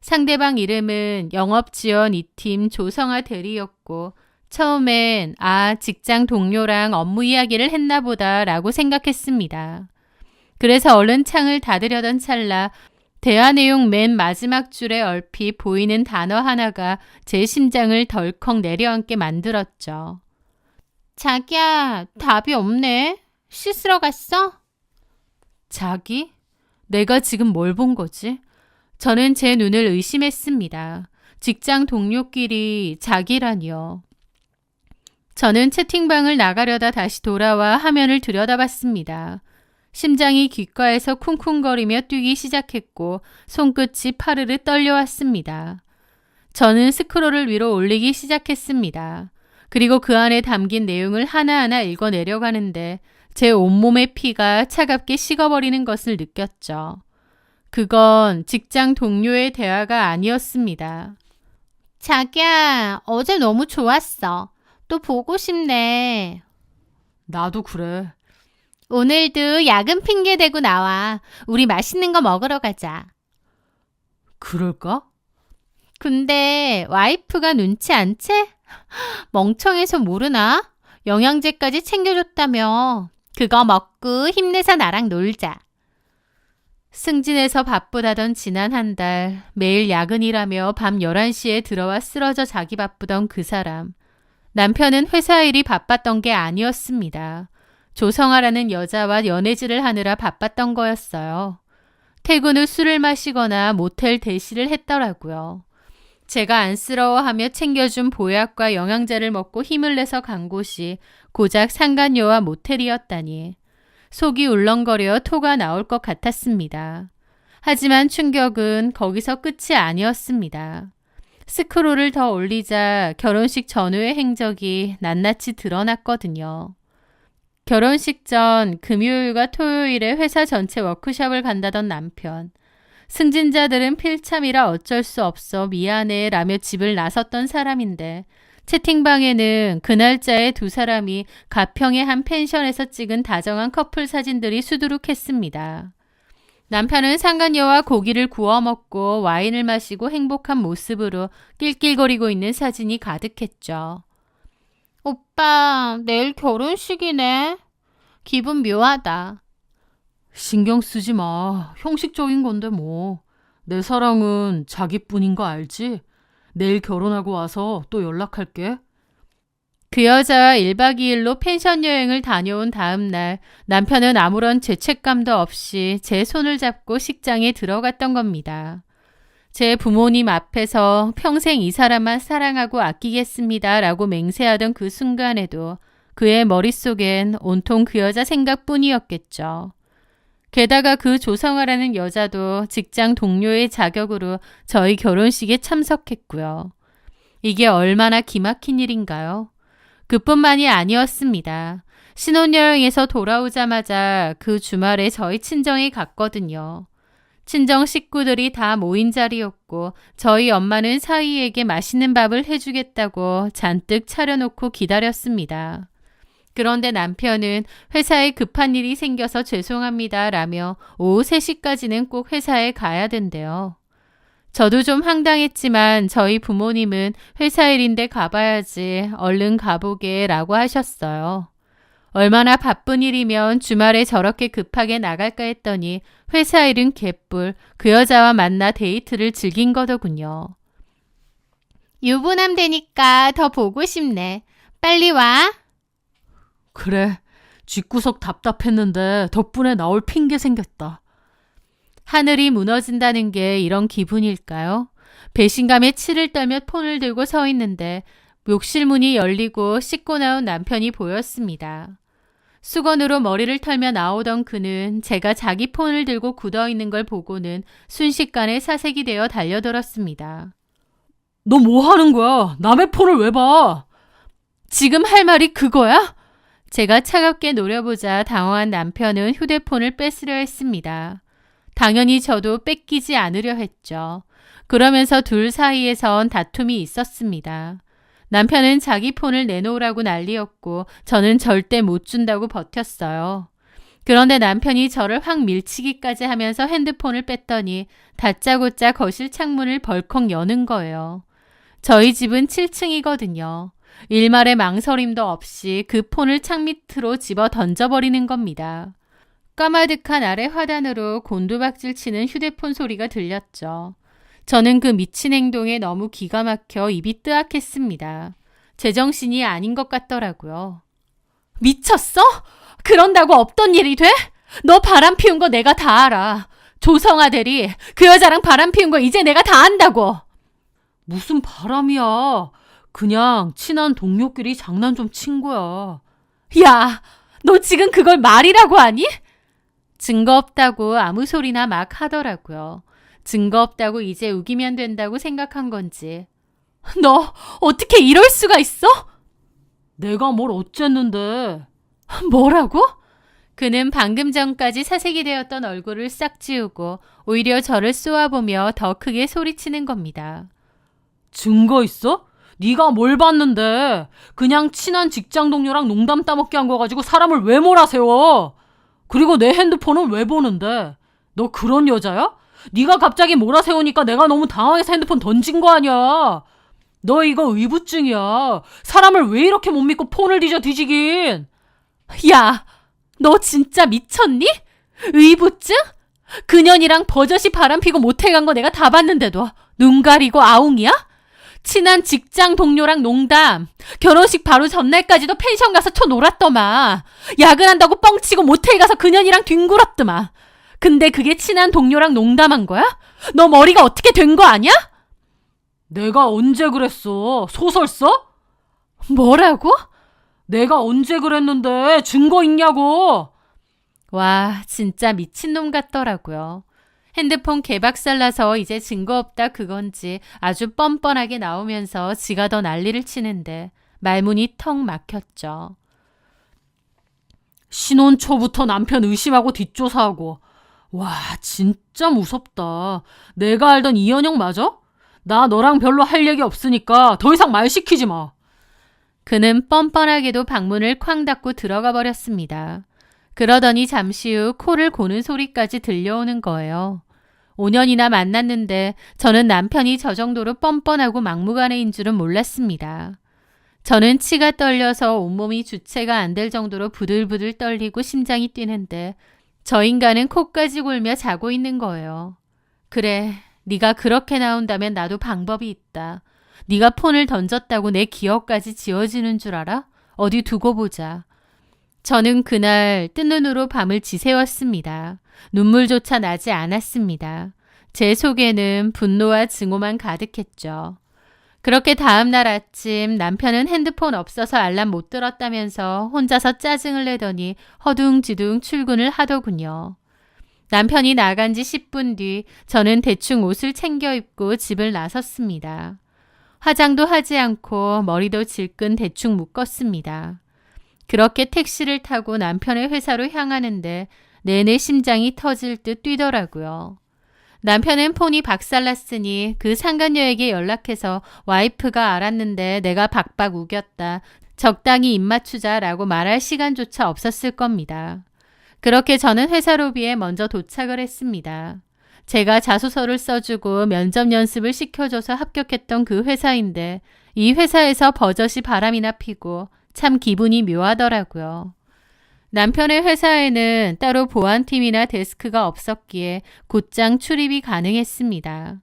상대방 이름은 영업지원 2팀 조성아 대리였고 처음엔 직장 동료랑 업무 이야기를 했나 보다라고 생각했습니다. 그래서 얼른 창을 닫으려던 찰나 대화 내용 맨 마지막 줄에 얼핏 보이는 단어 하나가 제 심장을 덜컥 내려앉게 만들었죠. 자기야, 답이 없네. 씻으러 갔어? 자기? 내가 지금 뭘 본 거지? 저는 제 눈을 의심했습니다. 직장 동료끼리 자기라니요. 저는 채팅방을 나가려다 다시 돌아와 화면을 들여다봤습니다. 심장이 귓가에서 쿵쿵거리며 뛰기 시작했고 손끝이 파르르 떨려왔습니다. 저는 스크롤을 위로 올리기 시작했습니다. 그리고 그 안에 담긴 내용을 하나하나 읽어 내려가는데 제 온몸의 피가 차갑게 식어버리는 것을 느꼈죠. 그건 직장 동료의 대화가 아니었습니다. 자기야, 어제 너무 좋았어. 또 보고 싶네. 나도 그래. 오늘도 야근 핑계 대고 나와. 우리 맛있는 거 먹으러 가자. 그럴까? 근데 와이프가 눈치 안 채? 멍청해서 모르나? 영양제까지 챙겨줬다며. 그거 먹고 힘내서 나랑 놀자. 승진해서 바쁘다던 지난 한 달 매일 야근이라며 밤 11시에 들어와 쓰러져 자기 바쁘던 그 사람. 남편은 회사 일이 바빴던 게 아니었습니다. 조성아라는 여자와 연애질을 하느라 바빴던 거였어요. 퇴근 후 술을 마시거나 모텔 대시를 했더라고요. 제가 안쓰러워하며 챙겨준 보약과 영양제를 먹고 힘을 내서 간 곳이 고작 상간녀와 모텔이었다니. 속이 울렁거려 토가 나올 것 같았습니다. 하지만 충격은 거기서 끝이 아니었습니다. 스크롤을 더 올리자 결혼식 전후의 행적이 낱낱이 드러났거든요. 결혼식 전 금요일과 토요일에 회사 전체 워크숍을 간다던 남편. 승진자들은 필참이라 어쩔 수 없어 미안해 라며 집을 나섰던 사람인데 채팅방에는 그날짜에 두 사람이 가평의 한 펜션에서 찍은 다정한 커플 사진들이 수두룩했습니다. 남편은 상간녀와 고기를 구워 먹고 와인을 마시고 행복한 모습으로 낄낄거리고 있는 사진이 가득했죠. 오빠, 내일 결혼식이네. 기분 묘하다. 신경 쓰지 마. 형식적인 건데 뭐. 내 사랑은 자기뿐인 거 알지? 내일 결혼하고 와서 또 연락할게. 그 여자와 1박 2일로 펜션 여행을 다녀온 다음 날 남편은 아무런 죄책감도 없이 제 손을 잡고 식장에 들어갔던 겁니다. 제 부모님 앞에서 평생 이 사람만 사랑하고 아끼겠습니다 라고 맹세하던 그 순간에도 그의 머릿속엔 온통 그 여자 생각뿐이었겠죠. 게다가 그 조성아라는 여자도 직장 동료의 자격으로 저희 결혼식에 참석했고요. 이게 얼마나 기막힌 일인가요? 그뿐만이 아니었습니다. 신혼여행에서 돌아오자마자 그 주말에 저희 친정에 갔거든요. 친정 식구들이 다 모인 자리였고 저희 엄마는 사위에게 맛있는 밥을 해주겠다고 잔뜩 차려놓고 기다렸습니다. 그런데 남편은 회사에 급한 일이 생겨서 죄송합니다 라며 오후 3시까지는 꼭 회사에 가야 된대요. 저도 좀 황당했지만 저희 부모님은 회사 일인데 가봐야지 얼른 가보게 라고 하셨어요. 얼마나 바쁜 일이면 주말에 저렇게 급하게 나갈까 했더니 회사 일은 개뿔, 그 여자와 만나 데이트를 즐긴 거더군요. 유부남 되니까 더 보고 싶네. 빨리 와. 그래, 뒷구석 답답했는데 덕분에 나올 핑계 생겼다. 하늘이 무너진다는 게 이런 기분일까요? 배신감에 치를 떨며 폰을 들고 서 있는데 욕실 문이 열리고 씻고 나온 남편이 보였습니다. 수건으로 머리를 털며 나오던 그는 제가 자기 폰을 들고 굳어있는 걸 보고는 순식간에 사색이 되어 달려들었습니다. 너 뭐 하는 거야? 남의 폰을 왜 봐? 지금 할 말이 그거야? 제가 차갑게 노려보자 당황한 남편은 휴대폰을 뺏으려 했습니다. 당연히 저도 뺏기지 않으려 했죠. 그러면서 둘 사이에선 다툼이 있었습니다. 남편은 자기 폰을 내놓으라고 난리였고 저는 절대 못 준다고 버텼어요. 그런데 남편이 저를 확 밀치기까지 하면서 핸드폰을 뺐더니 다짜고짜 거실 창문을 벌컥 여는 거예요. 저희 집은 7층이거든요. 일말의 망설임도 없이 그 폰을 창 밑으로 집어 던져버리는 겁니다. 까마득한 아래 화단으로 곤두박질 치는 휴대폰 소리가 들렸죠. 저는 그 미친 행동에 너무 기가 막혀 입이 뜨악했습니다. 제정신이 아닌 것 같더라고요. 미쳤어? 그런다고 없던 일이 돼? 너 바람 피운 거 내가 다 알아. 조성아 대리, 그 여자랑 바람 피운 거 이제 내가 다 안다고. 무슨 바람이야. 그냥 친한 동료끼리 장난 좀 친 거야. 야, 너 지금 그걸 말이라고 하니? 증거 없다고 아무 소리나 막 하더라고요. 증거 없다고 이제 우기면 된다고 생각한 건지. 너 어떻게 이럴 수가 있어? 내가 뭘 어쨌는데. 뭐라고? 그는 방금 전까지 사색이 되었던 얼굴을 싹 지우고 오히려 저를 쏘아보며 더 크게 소리치는 겁니다. 증거 있어? 네가 뭘 봤는데. 그냥 친한 직장 동료랑 농담 따먹게 한 거 가지고 사람을 왜 몰아세워? 그리고 내 핸드폰은 왜 보는데? 너 그런 여자야? 네가 갑자기 몰아세우니까 내가 너무 당황해서 핸드폰 던진 거 아니야. 너 이거 의부증이야. 사람을 왜 이렇게 못 믿고 폰을 뒤지긴. 야, 너 진짜 미쳤니? 의부증? 그년이랑 버젓이 바람피고 모텔 간 거 내가 다 봤는데도 눈 가리고 아웅이야? 친한 직장 동료랑 농담, 결혼식 바로 전날까지도 펜션 가서 쳐 놀았더만. 야근한다고 뻥치고 모텔 가서 그년이랑 뒹굴었더만. 근데 그게 친한 동료랑 농담한 거야? 너 머리가 어떻게 된 거 아니야? 내가 언제 그랬어? 소설 써? 뭐라고? 내가 언제 그랬는데 증거 있냐고. 와, 진짜 미친놈 같더라고요. 핸드폰 개박살나서 이제 증거 없다 그건지 아주 뻔뻔하게 나오면서 지가 더 난리를 치는데 말문이 턱 막혔죠. 신혼 초부터 남편 의심하고 뒷조사하고. 와, 진짜 무섭다. 내가 알던 이현영 맞아? 나 너랑 별로 할 얘기 없으니까 더 이상 말 시키지 마. 그는 뻔뻔하게도 방문을 쾅 닫고 들어가 버렸습니다. 그러더니 잠시 후 코를 고는 소리까지 들려오는 거예요. 5년이나 만났는데 저는 남편이 저 정도로 뻔뻔하고 막무가내인 줄은 몰랐습니다. 저는 치가 떨려서 온몸이 주체가 안 될 정도로 부들부들 떨리고 심장이 뛰는데 저 인간은 코까지 골며 자고 있는 거예요. 그래, 네가 그렇게 나온다면 나도 방법이 있다. 네가 폰을 던졌다고 내 기억까지 지워지는 줄 알아? 어디 두고 보자. 저는 그날 뜬 눈으로 밤을 지새웠습니다. 눈물조차 나지 않았습니다. 제 속에는 분노와 증오만 가득했죠. 그렇게 다음날 아침 남편은 핸드폰 없어서 알람 못 들었다면서 혼자서 짜증을 내더니 허둥지둥 출근을 하더군요. 남편이 나간 지 10분 뒤 저는 대충 옷을 챙겨 입고 집을 나섰습니다. 화장도 하지 않고 머리도 질끈 대충 묶었습니다. 그렇게 택시를 타고 남편의 회사로 향하는데 내내 심장이 터질 듯 뛰더라고요. 남편은 폰이 박살났으니 그 상간녀에게 연락해서 와이프가 알았는데 내가 박박 우겼다. 적당히 입 맞추자라고 말할 시간조차 없었을 겁니다. 그렇게 저는 회사 로비에 먼저 도착을 했습니다. 제가 자소서를 써주고 면접 연습을 시켜줘서 합격했던 그 회사인데 이 회사에서 버젓이 바람이나 피고 참 기분이 묘하더라고요. 남편의 회사에는 따로 보안팀이나 데스크가 없었기에 곧장 출입이 가능했습니다.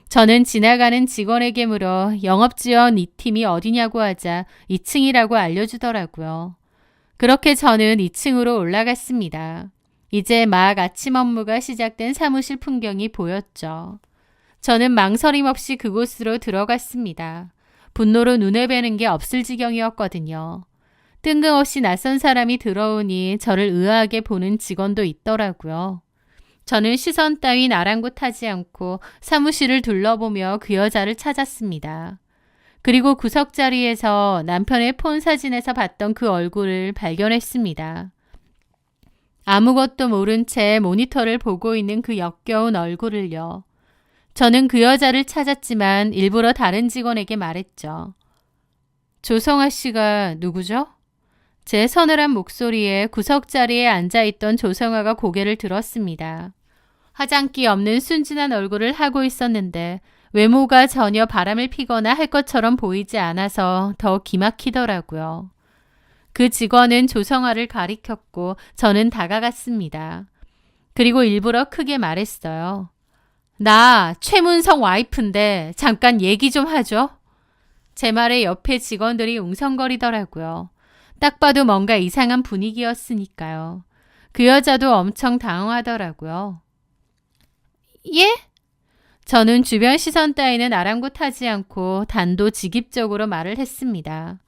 저는 지나가는 직원에게 물어 영업지원 이 팀이 어디냐고 하자 2층이라고 알려주더라고요. 그렇게 저는 2층으로 올라갔습니다. 이제 막 아침 업무가 시작된 사무실 풍경이 보였죠. 저는 망설임 없이 그곳으로 들어갔습니다. 분노로 눈에 뵈는 게 없을 지경이었거든요. 뜬금없이 낯선 사람이 들어오니 저를 의아하게 보는 직원도 있더라고요. 저는 시선 따윈 아랑곳하지 않고 사무실을 둘러보며 그 여자를 찾았습니다. 그리고 구석자리에서 남편의 폰 사진에서 봤던 그 얼굴을 발견했습니다. 아무것도 모른 채 모니터를 보고 있는 그 역겨운 얼굴을요. 저는 그 여자를 찾았지만 일부러 다른 직원에게 말했죠. 조성아 씨가 누구죠? 제 서늘한 목소리에 구석자리에 앉아있던 조성아가 고개를 들었습니다. 화장기 없는 순진한 얼굴을 하고 있었는데 외모가 전혀 바람을 피거나 할 것처럼 보이지 않아서 더 기막히더라고요. 그 직원은 조성아를 가리켰고 저는 다가갔습니다. 그리고 일부러 크게 말했어요. 나 최문성 와이프인데 잠깐 얘기 좀 하죠. 제 말에 옆에 직원들이 웅성거리더라고요. 딱 봐도 뭔가 이상한 분위기였으니까요. 그 여자도 엄청 당황하더라고요. 예? 저는 주변 시선 따위는 아랑곳하지 않고 단도직입적으로 말을 했습니다.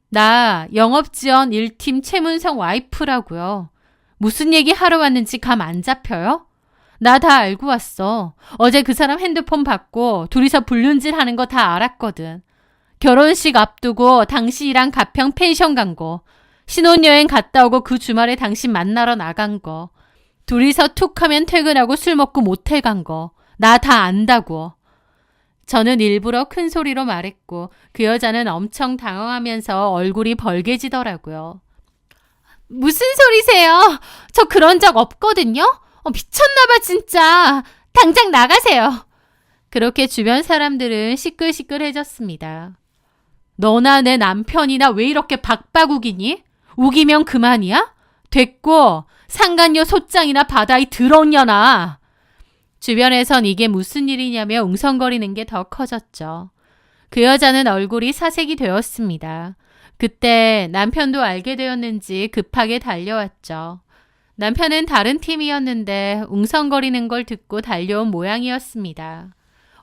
나 영업지원 1팀 최문성 와이프라고요. 무슨 얘기 하러 왔는지 감 안 잡혀요? 나 다 알고 왔어. 어제 그 사람 핸드폰 받고 둘이서 불륜질 하는 거 다 알았거든. 결혼식 앞두고 당신이랑 가평 펜션 간 거, 신혼여행 갔다 오고 그 주말에 당신 만나러 나간 거, 둘이서 툭 하면 퇴근하고 술 먹고 모텔 간 거, 나 다 안다고. 저는 일부러 큰 소리로 말했고 그 여자는 엄청 당황하면서 얼굴이 벌개지더라고요. 무슨 소리세요? 저 그런 적 없거든요? 미쳤나봐 진짜. 당장 나가세요. 그렇게 주변 사람들은 시끌시끌해졌습니다. 너나 내 남편이나 왜 이렇게 박박 우기니? 우기면 그만이야? 됐고 상간녀 소장이나 받아 이 더러운 년아. 주변에선 이게 무슨 일이냐며 웅성거리는 게 더 커졌죠. 그 여자는 얼굴이 사색이 되었습니다. 그때 남편도 알게 되었는지 급하게 달려왔죠. 남편은 다른 팀이었는데 웅성거리는 걸 듣고 달려온 모양이었습니다.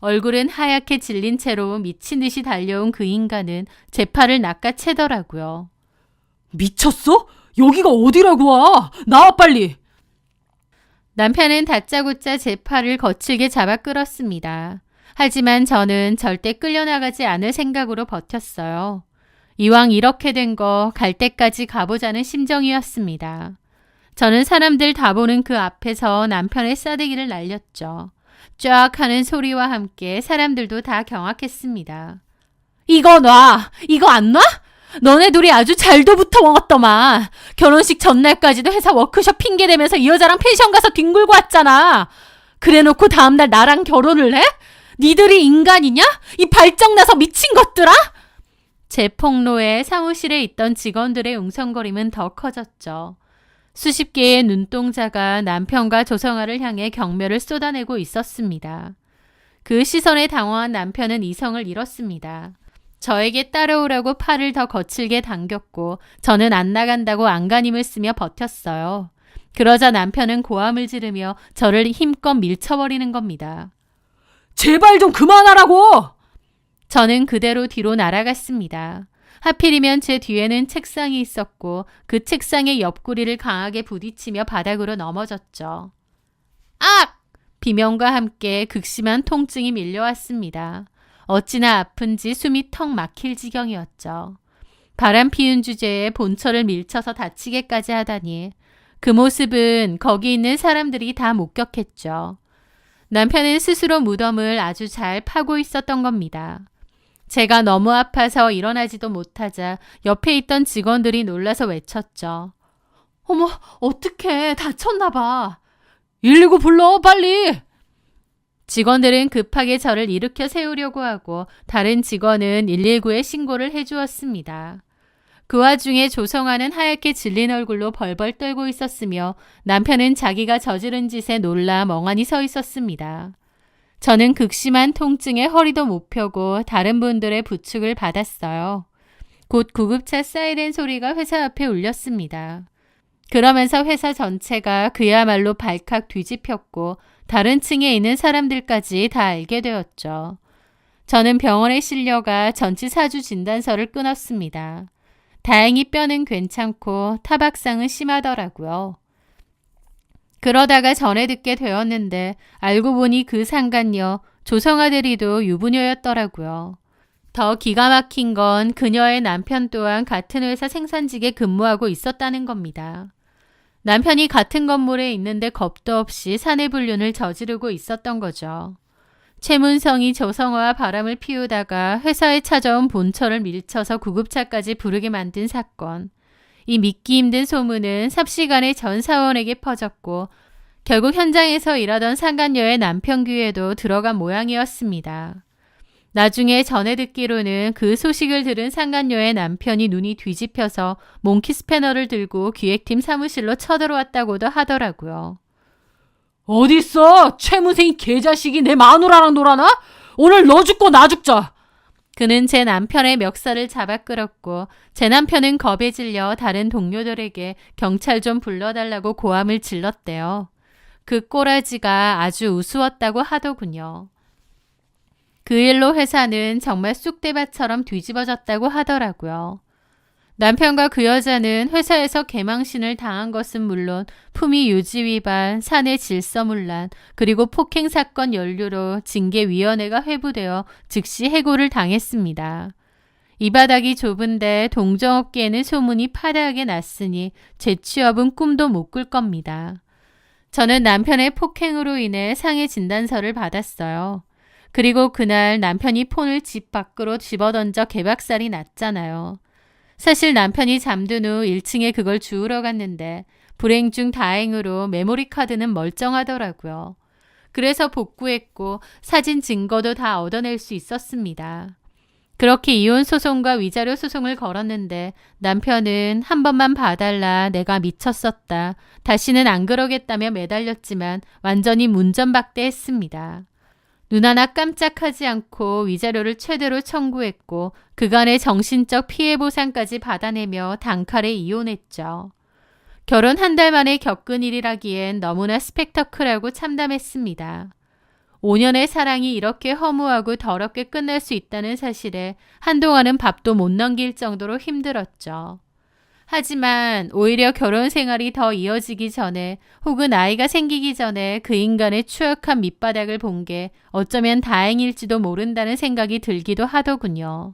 얼굴은 하얗게 질린 채로 미친 듯이 달려온 그 인간은 제 팔을 낚아채더라고요. 미쳤어? 여기가 어디라고 와? 나와 빨리. 남편은 다짜고짜 제 팔을 거칠게 잡아 끌었습니다. 하지만 저는 절대 끌려나가지 않을 생각으로 버텼어요. 이왕 이렇게 된 거 갈 때까지 가보자는 심정이었습니다. 저는 사람들 다 보는 그 앞에서 남편의 싸대기를 날렸죠. 쫙 하는 소리와 함께 사람들도 다 경악했습니다. 이거 놔! 이거 안 놔? 너네 둘이 아주 잘도 붙어 먹었더만. 결혼식 전날까지도 회사 워크숍 핑계대면서 이 여자랑 펜션 가서 뒹굴고 왔잖아. 그래놓고 다음날 나랑 결혼을 해? 니들이 인간이냐? 이 발정나서 미친 것들아? 제 폭로에 사무실에 있던 직원들의 웅성거림은 더 커졌죠. 수십 개의 눈동자가 남편과 조성아를 향해 경멸을 쏟아내고 있었습니다. 그 시선에 당황한 남편은 이성을 잃었습니다. 저에게 따라오라고 팔을 더 거칠게 당겼고 저는 안 나간다고 안간힘을 쓰며 버텼어요. 그러자 남편은 고함을 지르며 저를 힘껏 밀쳐버리는 겁니다. 제발 좀 그만하라고! 저는 그대로 뒤로 날아갔습니다. 하필이면 제 뒤에는 책상이 있었고 그 책상의 옆구리를 강하게 부딪히며 바닥으로 넘어졌죠. 악! 비명과 함께 극심한 통증이 밀려왔습니다. 어찌나 아픈지 숨이 턱 막힐 지경이었죠. 바람 피운 주제에 본처를 밀쳐서 다치게까지 하다니 그 모습은 거기 있는 사람들이 다 목격했죠. 남편은 스스로 무덤을 아주 잘 파고 있었던 겁니다. 제가 너무 아파서 일어나지도 못하자 옆에 있던 직원들이 놀라서 외쳤죠. 어머, 어떡해. 다쳤나 봐. 119 불러, 빨리! 직원들은 급하게 저를 일으켜 세우려고 하고 다른 직원은 119에 신고를 해주었습니다. 그 와중에 조성아는 하얗게 질린 얼굴로 벌벌 떨고 있었으며 남편은 자기가 저지른 짓에 놀라 멍하니 서 있었습니다. 저는 극심한 통증에 허리도 못 펴고 다른 분들의 부축을 받았어요. 곧 구급차 사이렌 소리가 회사 앞에 울렸습니다. 그러면서 회사 전체가 그야말로 발칵 뒤집혔고 다른 층에 있는 사람들까지 다 알게 되었죠. 저는 병원에 실려가 전치 사주 진단서를 끊었습니다. 다행히 뼈는 괜찮고 타박상은 심하더라고요. 그러다가 전에 듣게 되었는데 알고 보니 그 상간녀 조성아 대리도 유부녀였더라고요. 더 기가 막힌 건 그녀의 남편 또한 같은 회사 생산직에 근무하고 있었다는 겁니다. 남편이 같은 건물에 있는데 겁도 없이 사내불륜을 저지르고 있었던 거죠. 최문성이 조성아와 바람을 피우다가 회사에 찾아온 본처를 밀쳐서 구급차까지 부르게 만든 사건. 이 믿기 힘든 소문은 삽시간에 전 사원에게 퍼졌고 결국 현장에서 일하던 상간녀의 남편 귀에도 들어간 모양이었습니다. 나중에 전해 듣기로는 그 소식을 들은 상간녀의 남편이 눈이 뒤집혀서 몽키 스패너를 들고 기획팀 사무실로 쳐들어왔다고도 하더라고요. 어딨어? 최무생이 개자식이 내 마누라랑 놀아나? 오늘 너 죽고 나 죽자. 그는 제 남편의 멱살을 잡아 끌었고 제 남편은 겁에 질려 다른 동료들에게 경찰 좀 불러달라고 고함을 질렀대요. 그 꼬라지가 아주 우스웠다고 하더군요. 그 일로 회사는 정말 쑥대밭처럼 뒤집어졌다고 하더라고요. 남편과 그 여자는 회사에서 개망신을 당한 것은 물론 품위 유지 위반, 사내 질서문란, 그리고 폭행 사건 연루로 징계위원회가 회부되어 즉시 해고를 당했습니다. 이 바닥이 좁은데 동정업계에는 소문이 파다하게 났으니 재취업은 꿈도 못 꿀 겁니다. 저는 남편의 폭행으로 인해 상해 진단서를 받았어요. 그리고 그날 남편이 폰을 집 밖으로 집어던져 개박살이 났잖아요. 사실 남편이 잠든 후 1층에 그걸 주우러 갔는데 불행 중 다행으로 메모리 카드는 멀쩡하더라고요. 그래서 복구했고 사진 증거도 다 얻어낼 수 있었습니다. 그렇게 이혼 소송과 위자료 소송을 걸었는데 남편은 한 번만 봐달라, 내가 미쳤었다, 다시는 안 그러겠다며 매달렸지만 완전히 문전박대했습니다. 눈 하나 깜짝하지 않고 위자료를 최대로 청구했고 그간의 정신적 피해 보상까지 받아내며 단칼에 이혼했죠. 결혼 한 달 만에 겪은 일이라기엔 너무나 스펙터클하고 참담했습니다. 5년의 사랑이 이렇게 허무하고 더럽게 끝날 수 있다는 사실에 한동안은 밥도 못 넘길 정도로 힘들었죠. 하지만 오히려 결혼 생활이 더 이어지기 전에 혹은 아이가 생기기 전에 그 인간의 추악한 밑바닥을 본 게 어쩌면 다행일지도 모른다는 생각이 들기도 하더군요.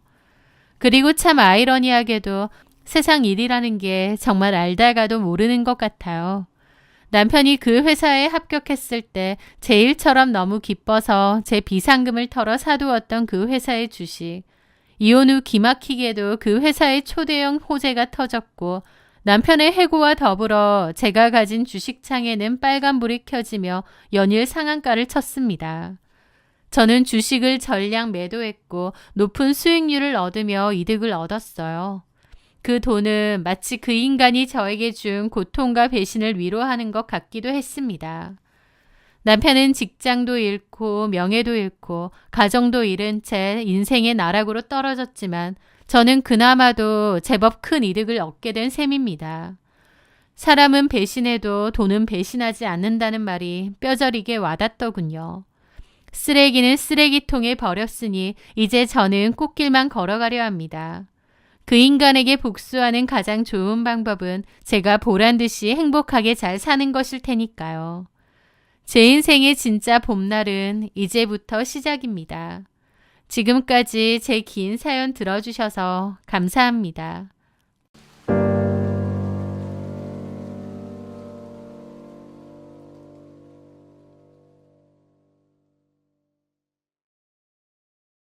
그리고 참 아이러니하게도 세상 일이라는 게 정말 알다가도 모르는 것 같아요. 남편이 그 회사에 합격했을 때 제 일처럼 너무 기뻐서 제 비상금을 털어 사두었던 그 회사의 주식. 이혼 후 기막히게도 그 회사의 초대형 호재가 터졌고 남편의 해고와 더불어 제가 가진 주식창에는 빨간불이 켜지며 연일 상한가를 쳤습니다. 저는 주식을 전량 매도했고 높은 수익률을 얻으며 이득을 얻었어요. 그 돈은 마치 그 인간이 저에게 준 고통과 배신을 위로하는 것 같기도 했습니다. 남편은 직장도 잃고 명예도 잃고 가정도 잃은 채 인생의 나락으로 떨어졌지만 저는 그나마도 제법 큰 이득을 얻게 된 셈입니다. 사람은 배신해도 돈은 배신하지 않는다는 말이 뼈저리게 와닿더군요. 쓰레기는 쓰레기통에 버렸으니 이제 저는 꽃길만 걸어가려 합니다. 그 인간에게 복수하는 가장 좋은 방법은 제가 보란듯이 행복하게 잘 사는 것일 테니까요. 제 인생의 진짜 봄날은 이제부터 시작입니다. 지금까지 제 긴 사연 들어주셔서 감사합니다.